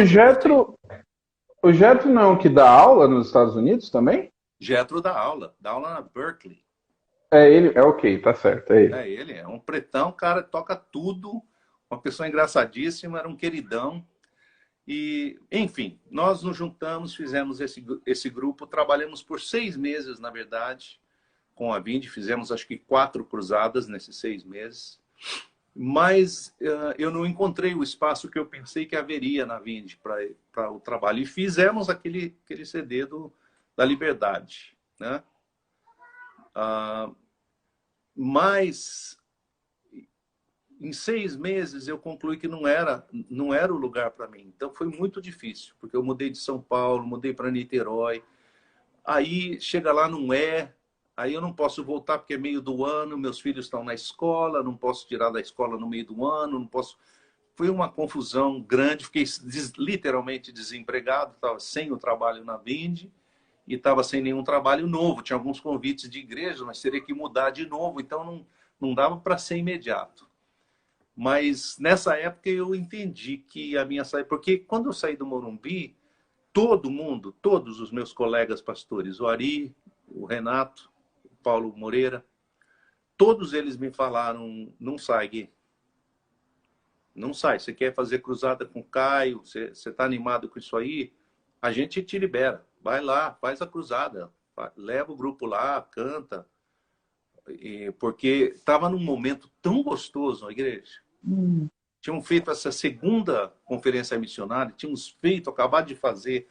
O Getro não, que dá aula nos Estados Unidos também? Getro dá aula na Berkeley. É ele, é ok, tá certo, é ele. É ele, é um pretão, cara, toca tudo, uma pessoa engraçadíssima, era um queridão. E, enfim, nós nos juntamos, fizemos esse grupo, trabalhamos por 6 meses, na verdade, com a Vind, fizemos acho que 4 cruzadas nesses 6 meses. Mas eu não encontrei o espaço que eu pensei que haveria na Vind para o trabalho. E fizemos aquele CD da Liberdade, né? Mas em 6 meses eu concluí que não era o lugar para mim. Então foi muito difícil, porque eu mudei de São Paulo, mudei para Niterói. Aí chega lá, não é. Aí eu não posso voltar porque é meio do ano, meus filhos estão na escola, não posso tirar da escola no meio do ano, não posso... Foi uma confusão grande, fiquei literalmente desempregado, estava sem o trabalho na Vind e estava sem nenhum trabalho novo. Tinha alguns convites de igreja, mas teria que mudar de novo, então não dava para ser imediato. Mas nessa época eu entendi que a minha saída... Porque quando eu saí do Morumbi, todo mundo, todos os meus colegas pastores, o Ari, o Renato, Paulo Moreira, todos eles me falaram, não sai, Gui. Não sai. Você quer fazer cruzada com o Caio? Você está animado com isso aí? A gente te libera. Vai lá, faz a cruzada. Leva o grupo lá, canta. Porque estava num momento tão gostoso na igreja. Tinham feito essa segunda conferência missionária, tínhamos acabado de fazer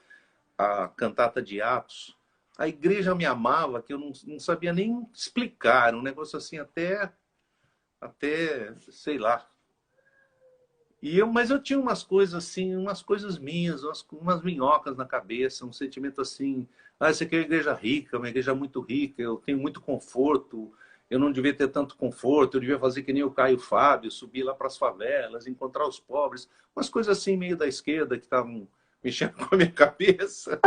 a cantata de Atos. A igreja me amava, que eu não sabia nem explicar, era um negócio assim até sei lá. Mas eu tinha umas coisas assim, umas coisas minhas, umas minhocas na cabeça, um sentimento assim, essa aqui é uma igreja rica, uma igreja muito rica, eu tenho muito conforto, eu não devia ter tanto conforto, eu devia fazer que nem o Caio Fábio, subir lá para as favelas, encontrar os pobres, umas coisas assim meio da esquerda que estavam mexendo com a minha cabeça.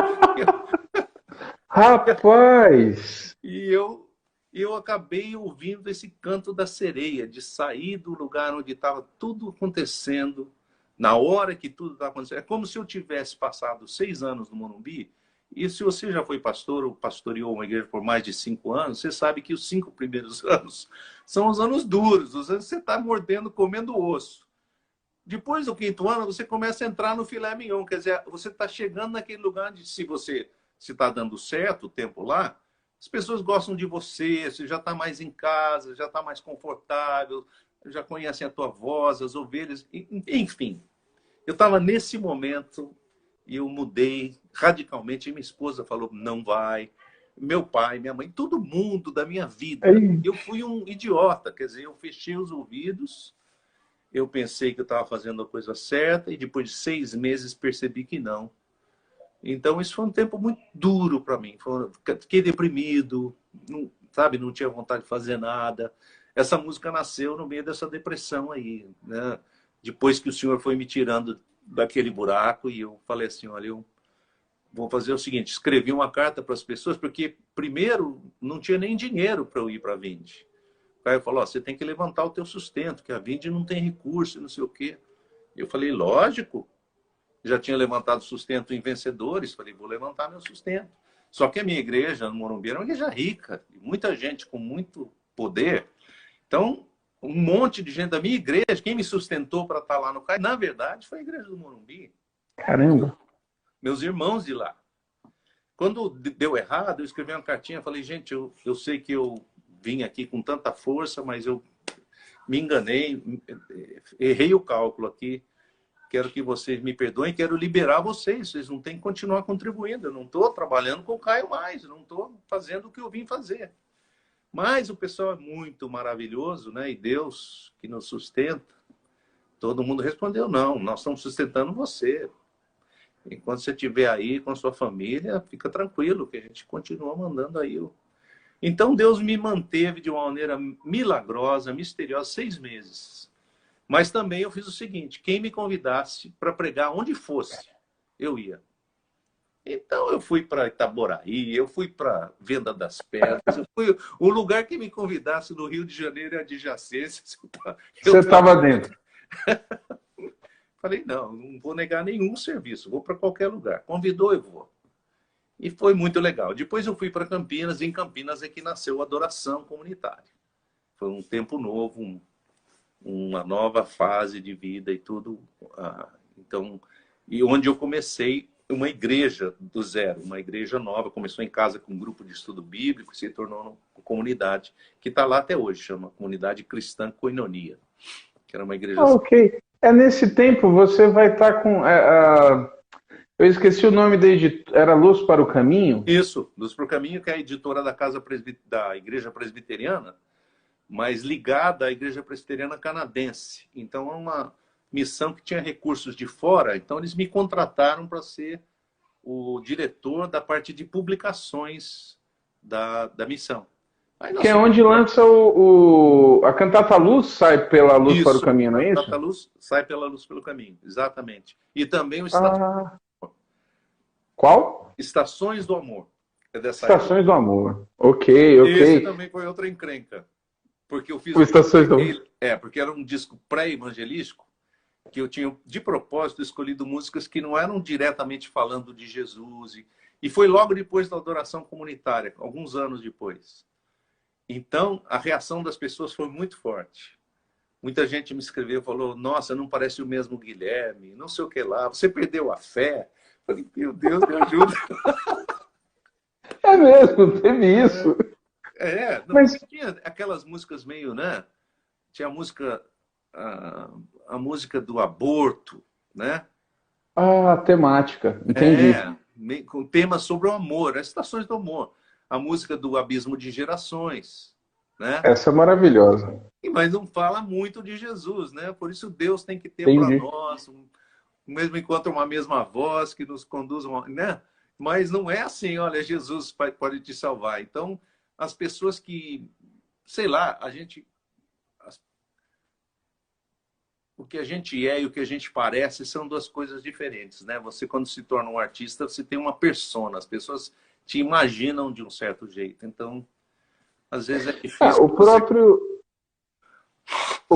Rapaz! E eu acabei ouvindo esse canto da sereia, de sair do lugar onde estava tudo acontecendo, na hora que tudo estava acontecendo. É como se eu tivesse passado 6 anos no Morumbi, e se você já foi pastor ou pastoreou uma igreja por mais de 5 anos, você sabe que os 5 primeiros anos são os anos duros, os anos que você está mordendo, comendo osso. Depois do 5º ano, você começa a entrar no filé mignon, quer dizer, você está chegando naquele lugar onde, se está dando certo o tempo lá, as pessoas gostam de você já está mais em casa, já está mais confortável, já conhecem a tua voz, as ovelhas, enfim. Eu estava nesse momento e eu mudei radicalmente. E minha esposa falou, não vai. Meu pai, minha mãe, todo mundo da minha vida. Eu fui um idiota, quer dizer, eu fechei os ouvidos, eu pensei que eu estava fazendo a coisa certa e depois de 6 meses percebi que não. Então, isso foi um tempo muito duro para mim. Fiquei deprimido, não tinha vontade de fazer nada. Essa música nasceu no meio dessa depressão aí, né? Depois que o Senhor foi me tirando daquele buraco e eu falei assim, olha, eu vou fazer o seguinte, escrevi uma carta para as pessoas, porque primeiro não tinha nem dinheiro para eu ir para a Vind. O Caio falou, você tem que levantar o teu sustento, que a Vind não tem recurso, não sei o quê. Eu falei, lógico. Já tinha levantado sustento em Vencedores, falei, vou levantar meu sustento. Só que a minha igreja, no Morumbi, era uma igreja rica, muita gente com muito poder. Então, um monte de gente da minha igreja, quem me sustentou para estar lá no CAI, na verdade, foi a igreja do Morumbi. Caramba! Meus irmãos de lá. Quando deu errado, eu escrevi uma cartinha, falei, gente, eu sei que eu vim aqui com tanta força, mas eu me enganei, errei o cálculo aqui, quero que vocês me perdoem, quero liberar vocês não têm que continuar contribuindo, eu não estou trabalhando com o Caio mais, eu não estou fazendo o que eu vim fazer. Mas o pessoal é muito maravilhoso, né? E Deus que nos sustenta. Todo mundo respondeu, não, nós estamos sustentando você. Enquanto você estiver aí com a sua família, fica tranquilo, que a gente continua mandando aí. Então Deus me manteve de uma maneira milagrosa, misteriosa, 6 meses. Mas também eu fiz o seguinte, quem me convidasse para pregar onde fosse, eu ia. Então eu fui para Itaboraí, eu fui para Venda das Pedras, o lugar que me convidasse no Rio de Janeiro e adjacência. Você estava dentro. Falei, não vou negar nenhum serviço, vou para qualquer lugar. Convidou, eu vou. E foi muito legal. Depois eu fui para Campinas, e em Campinas é que nasceu a adoração comunitária. Foi um tempo novo, uma nova fase de vida e tudo. Então, e onde eu comecei uma igreja do zero, uma igreja nova. Começou em casa com um grupo de estudo bíblico e se tornou uma comunidade, que está lá até hoje, chama Comunidade Cristã Koinonia, que era uma igreja... Ok. Nesse tempo você vai estar com... eu esqueci o nome da editora, era Luz para o Caminho? Isso, Luz para o Caminho, que é a editora da Igreja Presbiteriana, mas ligada à Igreja Presbiteriana Canadense. Então é uma missão que tinha recursos de fora, então eles me contrataram para ser o diretor da parte de publicações da missão. Que é onde lança a Cantata Luz, sai pela Luz isso, para o Caminho, não é isso? Cantata Luz sai pela Luz pelo Caminho, exatamente. E também o Qual? Estações do Amor. É dessa Estações do Amor. Ok. Esse também foi outra encrenca. Porque eu fiz Estações do Amor. Porque era um disco pré-evangelístico, que eu tinha, de propósito, escolhido músicas que não eram diretamente falando de Jesus. E foi logo depois da adoração comunitária, alguns anos depois. Então, a reação das pessoas foi muito forte. Muita gente me escreveu e falou, nossa, não parece o mesmo Guilherme, não sei o que lá, você perdeu a fé. Eu falei, meu Deus, me ajuda. É mesmo, teve isso. Mas tinha aquelas músicas meio, né? Tinha a música do aborto, né? Temática, entendi. Com temas sobre o amor, as estações do amor. A música do Abismo de Gerações, né? Essa é maravilhosa. Mas não fala muito de Jesus, né? Por isso Deus tem que ter para nós o mesmo encontro, uma mesma voz que nos conduz, né? Mas não é assim, olha, Jesus pode te salvar. Então, as pessoas que, sei lá, o que a gente é e o que a gente parece são duas coisas diferentes, né? Você, quando se torna um artista, você tem uma persona, as pessoas te imaginam de um certo jeito. Então, às vezes é difícil. O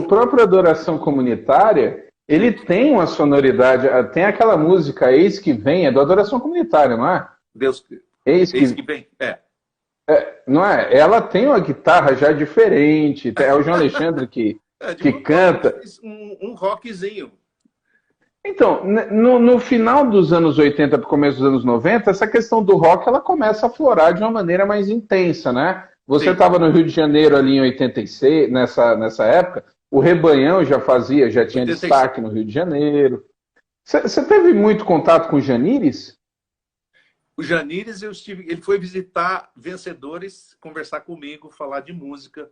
próprio Adoração Comunitária, ele tem uma sonoridade, tem aquela música Eis que Vem, é do Adoração Comunitária, não é? Eis que Vem, não é? Ela tem uma guitarra já diferente, é o João Alexandre que canta. Um rockzinho. Então, no final dos anos 80 para o começo dos anos 90, essa questão do rock ela começa a florar de uma maneira mais intensa, né? Você estava no Rio de Janeiro ali em 86, nessa época, o Rebanhão já tinha 86. Destaque no Rio de Janeiro. Você teve muito contato com o Janires? O Janires, ele foi visitar vencedores, conversar comigo, falar de música,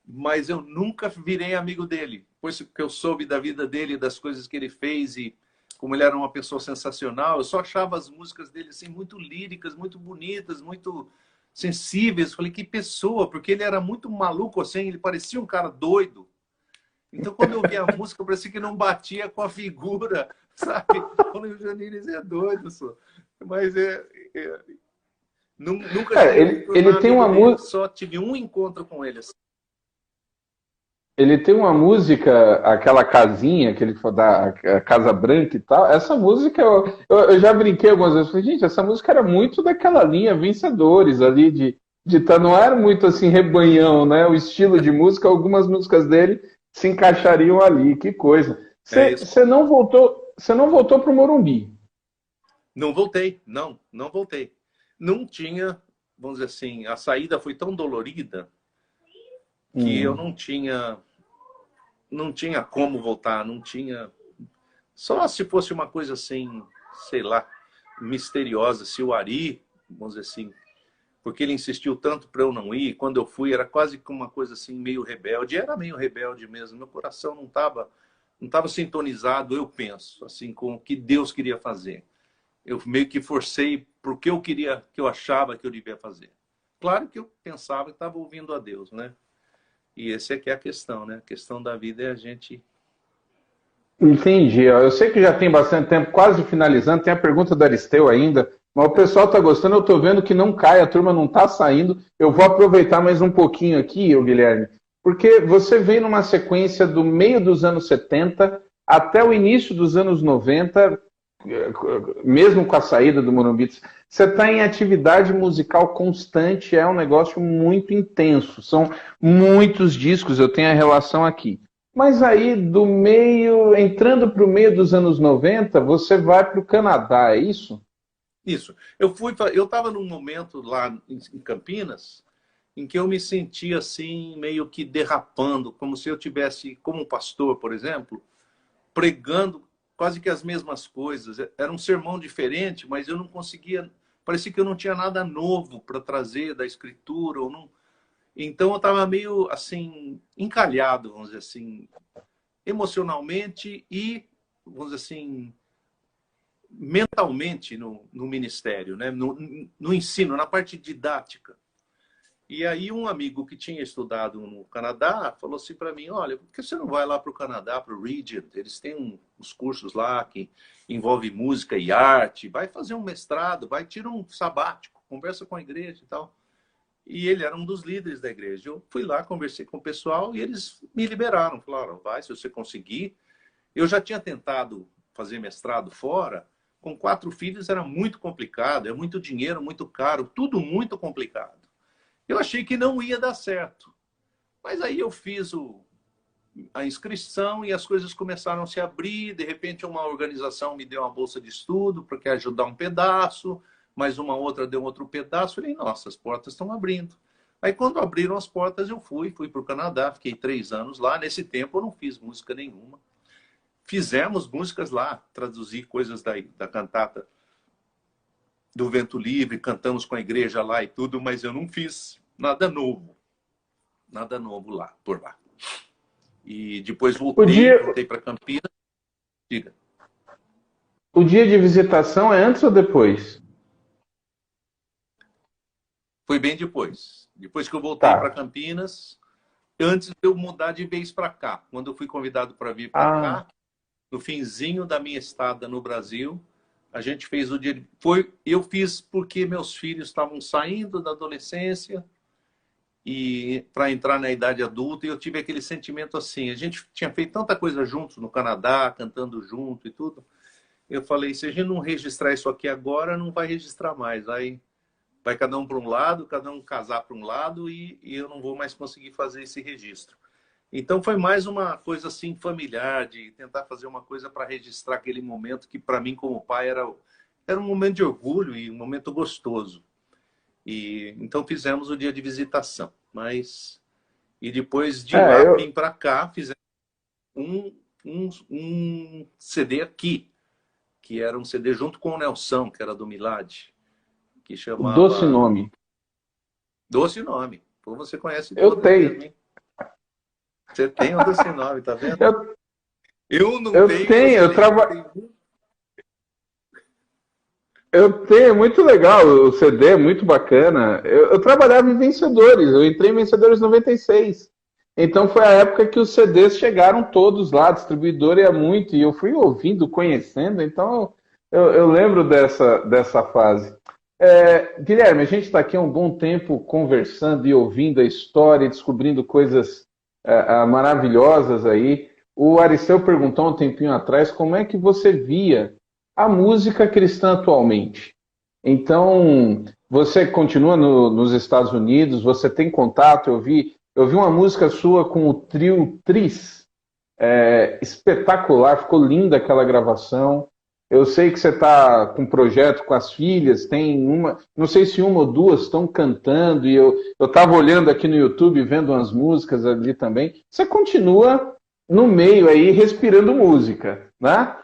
mas eu nunca virei amigo dele. Depois que eu soube da vida dele, das coisas que ele fez e como ele era uma pessoa sensacional, eu só achava as músicas dele assim, muito líricas, muito bonitas, muito sensíveis. Falei, que pessoa, porque ele era muito maluco assim, ele parecia um cara doido. Então, quando eu vi a música, parecia que não batia com a figura, sabe? Falei, o Janires é doido, só. Mas nunca ele tem uma música. Só tive um encontro com ele. Assim. Ele tem uma música, aquela casinha, que ele da a Casa Branca e tal. Essa música eu já brinquei algumas vezes. Falei, gente, essa música era muito daquela linha Vencedores ali, não era muito assim rebanhão, né? O estilo de música, algumas músicas dele se encaixariam ali. Que coisa. É isso. Você não voltou para o Morumbi? Não voltei, não voltei. Não tinha, vamos dizer assim, a saída foi tão dolorida que eu não tinha como voltar, não tinha. Só se fosse uma coisa assim, sei lá, misteriosa, se o Ari, vamos dizer assim, porque ele insistiu tanto para eu não ir, quando eu fui era quase que uma coisa assim meio rebelde, era meio rebelde mesmo, meu coração não tava sintonizado, eu penso, assim, com o que Deus queria fazer. Eu meio que forcei porque eu queria, que eu achava que eu devia fazer. Claro que eu pensava que estava ouvindo a Deus, né? E essa é que é a questão, né? A questão da vida é a gente... Entendi. Eu sei que já tem bastante tempo, quase finalizando. Tem a pergunta do Aristeu ainda, mas o pessoal está gostando. Eu estou vendo que não cai, a turma não está saindo. Eu vou aproveitar mais um pouquinho aqui, Guilherme, porque você vem numa sequência do meio dos anos 70 até o início dos anos 90, mesmo com a saída do Morumbi. Você está em atividade musical constante, é um negócio muito intenso. São muitos discos, eu tenho a relação aqui. Mas aí, entrando para o meio dos anos 90, você vai para o Canadá, é isso? Isso. Eu estava num momento lá em Campinas em que eu me sentia assim, meio que derrapando, como se eu tivesse, como um pastor, por exemplo, pregando quase que as mesmas coisas. Era um sermão diferente, mas eu não conseguia, parecia que eu não tinha nada novo para trazer da escritura, ou não. Então eu estava meio assim, encalhado, vamos dizer assim, emocionalmente e, vamos dizer assim, mentalmente no ministério, né? No ensino, na parte didática. E aí um amigo que tinha estudado no Canadá falou assim para mim, olha, por que você não vai lá para o Canadá, para o Regent? Eles têm uns cursos lá que envolve música e arte, vai fazer um mestrado, vai tirar um sabático, conversa com a igreja e tal. E ele era um dos líderes da igreja. Eu fui lá, conversei com o pessoal e eles me liberaram. Falaram, vai, se você conseguir. Eu já tinha tentado fazer mestrado fora. Com 4 filhos era muito complicado. É muito dinheiro, muito caro. Tudo muito complicado. Eu achei que não ia dar certo. Mas aí eu fiz a inscrição e as coisas começaram a se abrir. De repente, uma organização me deu uma bolsa de estudo para ajudar um pedaço. Mas uma outra deu outro pedaço. Falei, nossa, as portas estão abrindo. Aí, quando abriram as portas, eu fui para o Canadá. Fiquei 3 anos lá. Nesse tempo, eu não fiz música nenhuma. Fizemos músicas lá, traduzi coisas da cantata do Vento Livre, cantamos com a igreja lá e tudo, mas eu não fiz nada novo lá, por lá. E depois voltei para Campinas. Diga. O dia de visitação é antes ou depois? Foi bem depois. Depois que eu voltei para Campinas, antes de eu mudar de vez para cá. Quando eu fui convidado para vir para cá, no finzinho da minha estada no Brasil, a gente fez o dia... Eu fiz porque meus filhos estavam saindo da adolescência e para entrar na idade adulta, e eu tive aquele sentimento assim, a gente tinha feito tanta coisa juntos no Canadá, cantando junto e tudo. Eu falei, se a gente não registrar isso aqui agora, não vai registrar mais. Vai cada um para um lado, cada um casar para um lado e eu não vou mais conseguir fazer esse registro. Então foi mais uma coisa assim familiar, de tentar fazer uma coisa para registrar aquele momento que para mim como pai era um momento de orgulho e um momento gostoso. E então fizemos o dia de visitação, e depois de lá vim para cá, fizemos um CD aqui, que era um CD junto com o Nelson, que era do Milad, que chamava... Doce Nome. Doce Nome. Pô, você conhece Eu tenho. Mesmo, hein? Você tem o Doce Nome, tá vendo? Eu não tenho. Eu tenho, muito legal. O CD é muito bacana. Eu trabalhava em Vencedores. Eu entrei em Vencedores 96. Então foi a época que os CDs chegaram todos lá. A distribuidora ia muito. E eu fui ouvindo, conhecendo. Então eu lembro dessa fase. Guilherme, a gente está aqui há um bom tempo conversando e ouvindo a história, descobrindo coisas maravilhosas aí. O Aristeu perguntou um tempinho atrás como é que você via a música cristã atualmente. Então, você continua nos Estados Unidos, você tem contato, eu vi uma música sua com o trio Tris, espetacular, ficou linda aquela gravação. Eu sei que você está com um projeto com as filhas, tem uma, não sei se uma ou duas estão cantando, e eu estava olhando aqui no YouTube, vendo umas músicas ali também. Você continua no meio aí, respirando música, né?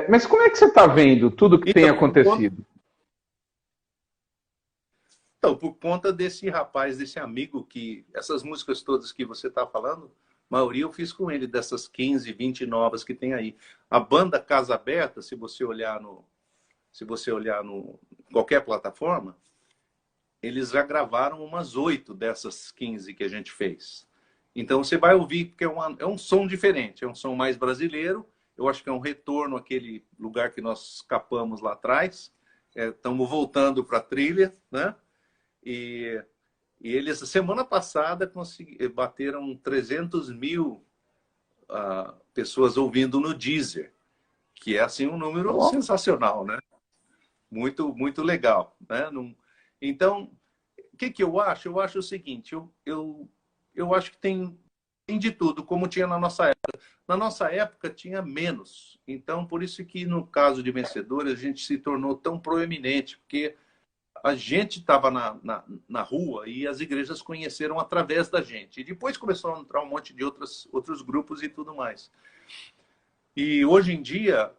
Mas como é que você está vendo tudo que tem acontecido? Então, por conta desse rapaz, desse amigo, que essas músicas todas que você está falando, a maioria eu fiz com ele, dessas 15, 20 novas que tem aí. A banda Casa Aberta, se você olhar no qualquer plataforma, eles já gravaram umas 8 dessas 15 que a gente fez. Então você vai ouvir, porque é um som diferente, é um som mais brasileiro. Eu acho que é um retorno àquele lugar que nós escapamos lá atrás. Estamos voltando para a trilha, né? E eles, semana passada, bateram 300 mil pessoas ouvindo no Deezer, que é assim um número sensacional, né? Muito, muito legal, né? Então, o que eu acho? Eu acho o seguinte, eu acho que tem de tudo, como tinha na nossa época. Na nossa época tinha menos. Então, por isso que no caso de Vencedores, a gente se tornou tão proeminente, porque a gente estava na rua e as igrejas conheceram através da gente. E depois começou a entrar um monte de outros grupos e tudo mais. E hoje em dia,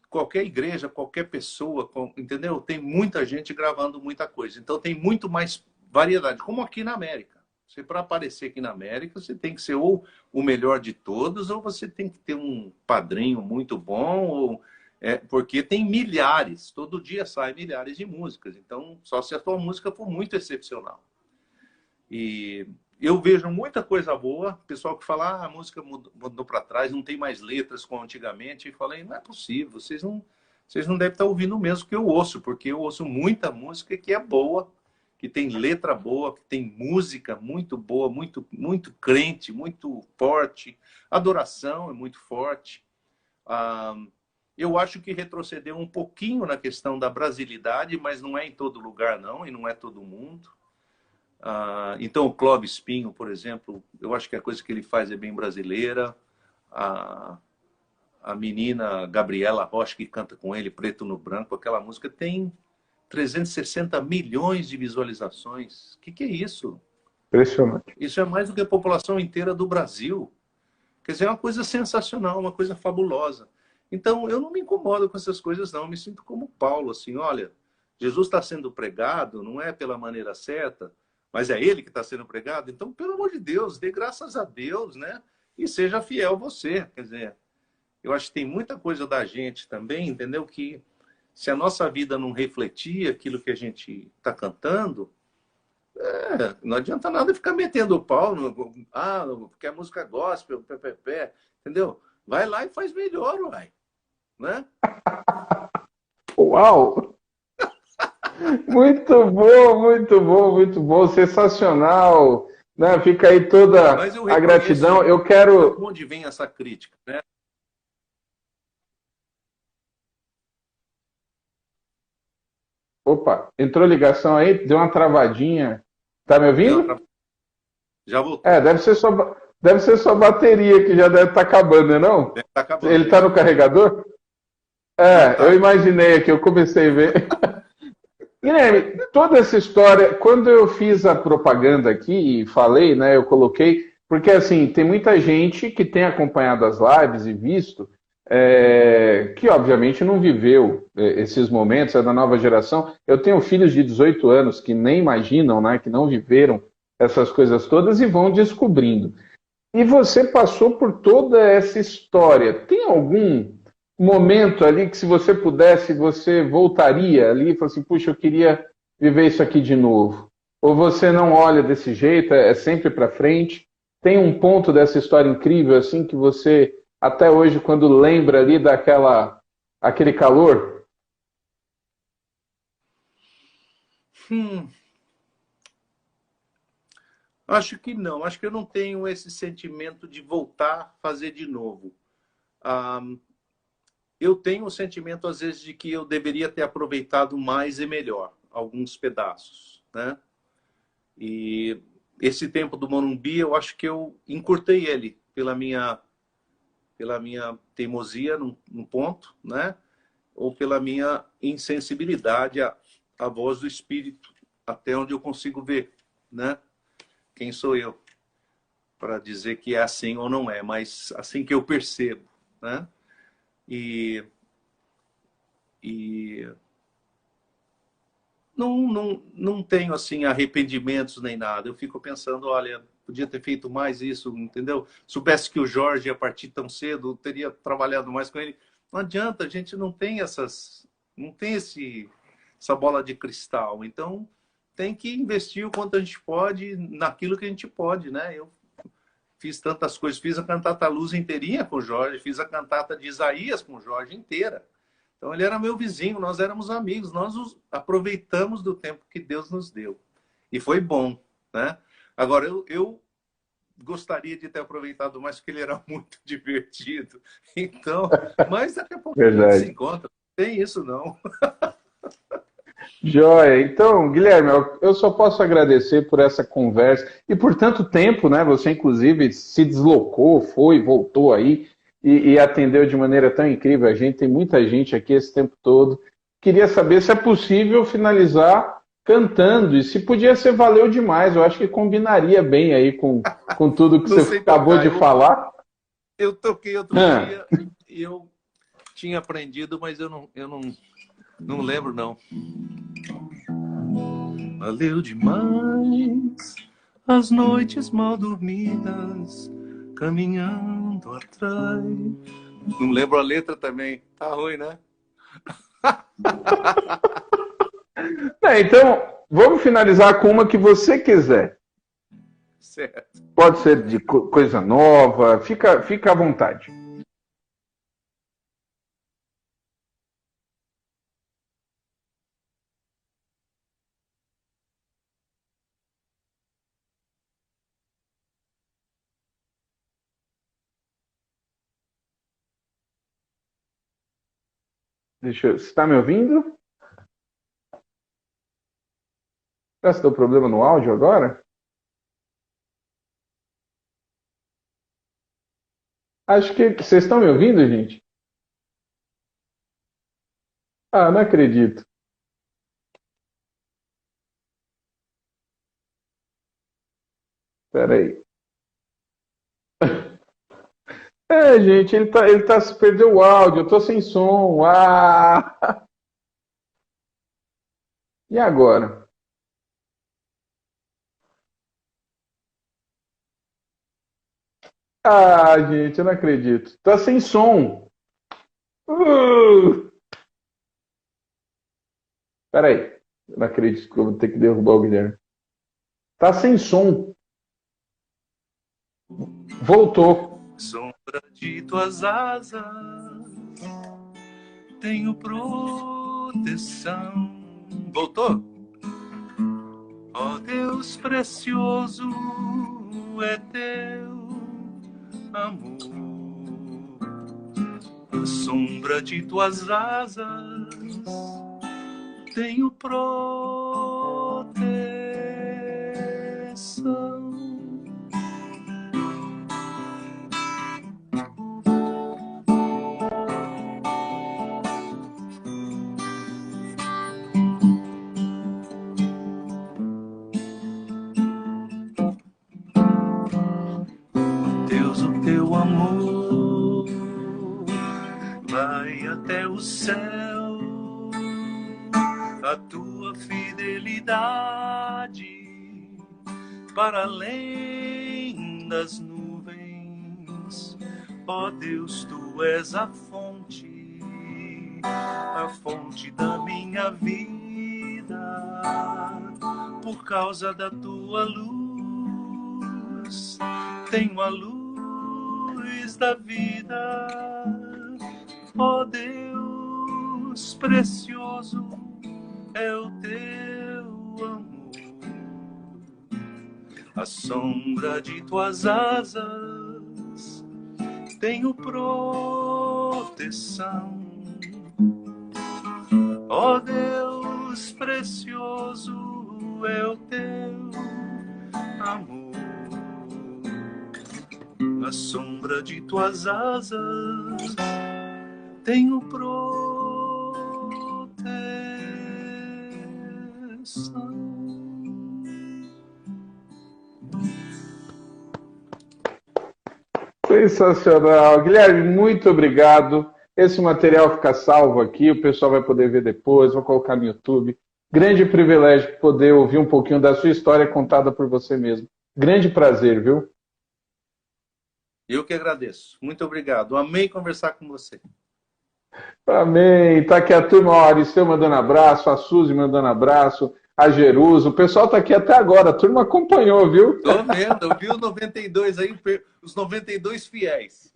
qualquer igreja, qualquer pessoa, entendeu? Tem muita gente gravando muita coisa. Então tem muito mais variedade, como aqui na América. Você, para aparecer aqui na América, você tem que ser ou o melhor de todos, ou você tem que ter um padrinho muito bom, porque tem milhares, todo dia saem milhares de músicas. Então, só se a tua música for muito excepcional. E eu vejo muita coisa boa, pessoal que fala, a música mudou para trás, não tem mais letras como antigamente. E falei, não é possível, vocês não devem estar ouvindo o mesmo que eu ouço, porque eu ouço muita música que é boa, que tem letra boa, que tem música muito boa, muito, muito crente, muito forte. A adoração é muito forte. Eu acho que retrocedeu um pouquinho na questão da brasilidade, mas não é em todo lugar, não, e não é todo mundo. Então, o Clóvis Espinho, por exemplo, eu acho que a coisa que ele faz é bem brasileira. A menina Gabriela Rocha, que canta com ele, Preto no Branco, aquela música tem 360 milhões de visualizações. O que é isso? Impressionante. Isso é mais do que a população inteira do Brasil. Quer dizer, é uma coisa sensacional, uma coisa fabulosa. Então, eu não me incomodo com essas coisas, não. Eu me sinto como Paulo, assim, olha, Jesus está sendo pregado, não é pela maneira certa, mas é ele que está sendo pregado. Então, pelo amor de Deus, dê graças a Deus, né? E seja fiel você. Quer dizer, eu acho que tem muita coisa da gente também, entendeu? Que se a nossa vida não refletir aquilo que a gente está cantando, não adianta nada ficar metendo o pau porque a música gospel, pé, entendeu? Vai lá e faz melhor, uai. Né? Uau! Muito bom, muito bom, muito bom, sensacional. Né? Fica aí toda a gratidão. Eu quero. Onde vem essa crítica, né? Opa, entrou ligação aí, deu uma travadinha. Tá me ouvindo? Já voltou. Deve ser sua bateria que já deve estar acabando, né, não? Deve estar acabando. Ele está no carregador? Eu imaginei aqui, eu comecei a ver. Guilherme, toda essa história, quando eu fiz a propaganda aqui e falei, né, eu coloquei, porque assim, tem muita gente que tem acompanhado as lives e visto, que obviamente não viveu esses momentos, é da nova geração. Eu tenho filhos de 18 anos que nem imaginam, né, que não viveram essas coisas todas e vão descobrindo. E você passou por toda essa história. Tem algum momento ali que, se você pudesse, você voltaria ali e falasse assim, puxa, eu queria viver isso aqui de novo? Ou você não olha desse jeito, é sempre para frente? Tem um ponto dessa história incrível assim que você, até hoje, quando lembra ali aquele calor? Acho que não. Acho que eu não tenho esse sentimento de voltar a fazer de novo. Ah, eu tenho o sentimento, às vezes, de que eu deveria ter aproveitado mais e melhor alguns pedaços, né? E esse tempo do Morumbi, eu acho que eu encurtei ele pela minha teimosia num ponto, né? Ou pela minha insensibilidade à voz do Espírito, até onde eu consigo ver, né? Quem sou eu para dizer que é assim ou não é, mas assim que eu percebo, né? E não tenho assim arrependimentos nem nada. Eu fico pensando, olha, podia ter feito mais isso, entendeu? Soubesse que o Jorge ia partir tão cedo, eu teria trabalhado mais com ele. Não adianta, a gente não tem essa bola de cristal. Então, tem que investir o quanto a gente pode naquilo que a gente pode, né? Eu fiz tantas coisas, fiz a cantata Luz inteirinha com o Jorge, fiz a cantata de Isaías com o Jorge inteira. Então ele era meu vizinho, nós éramos amigos, nós aproveitamos do tempo que Deus nos deu. E foi bom, né? Agora, eu gostaria de ter aproveitado mais, porque ele era muito divertido. Então, mas daqui a pouco a gente se encontra. Não tem isso, não. Joia. Então, Guilherme, eu só posso agradecer por essa conversa e por tanto tempo, né? Você, inclusive, se deslocou, foi, voltou aí e atendeu de maneira tão incrível a gente. Tem muita gente aqui esse tempo todo. Queria saber se é possível finalizar cantando e se podia ser Valeu Demais. Eu acho que combinaria bem aí com tudo que você acabou de falar. Eu toquei outro dia e eu tinha aprendido, mas eu não lembro, não. Valeu demais as noites mal dormidas, caminhando atrás. Não lembro a letra também. Tá ruim, né? Então, vamos finalizar com uma que você quiser. Certo. Pode ser de coisa nova, fica à vontade. Você está me ouvindo? Será que deu problema no áudio agora? Acho que... Vocês estão me ouvindo, gente? Ah, não acredito. Espera aí. Gente, perdeu o áudio, eu tô sem som. Ah! E agora? Ah, gente, eu não acredito. Tá sem som. Espera aí. Eu não acredito que eu vou ter que derrubar o Guilherme. Tá sem som. Voltou. Sombra de tuas asas, tenho proteção. Voltou? Ó Deus precioso, é teu amor. A sombra de tuas asas, tenho proteção. Deus, o teu amor vai até o céu, a tua fidelidade para além das nuvens. Ó Deus, tu és a fonte da minha vida. Por causa da tua luz, tenho a luz da vida. Ó Deus precioso, é o teu amor. à sombra de tuas asas tenho proteção. Ó Deus precioso é o teu amor, à sombra de tuas asas tenho proteção. Sensacional. Guilherme, muito obrigado. Esse material fica salvo aqui, o pessoal vai poder ver depois, vou colocar no YouTube. Grande privilégio poder ouvir um pouquinho da sua história contada por você mesmo. Grande prazer, viu? Eu que agradeço. Muito obrigado. Amei conversar com você. Amém. Tá aqui a turma, ó, Aristeu mandando abraço, a Suzy mandando abraço, a Jerusa. O pessoal tá aqui até agora, a turma acompanhou, viu? Tô vendo, eu vi os 92 aí, os 92 fiéis.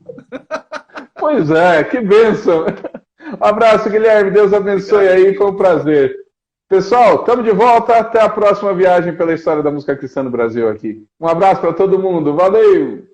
Pois é, que bênção. Um abraço, Guilherme. Deus abençoe aí, foi um prazer. Pessoal, estamos de volta. Até a próxima viagem pela história da música cristã no Brasil aqui. Um abraço para todo mundo. Valeu!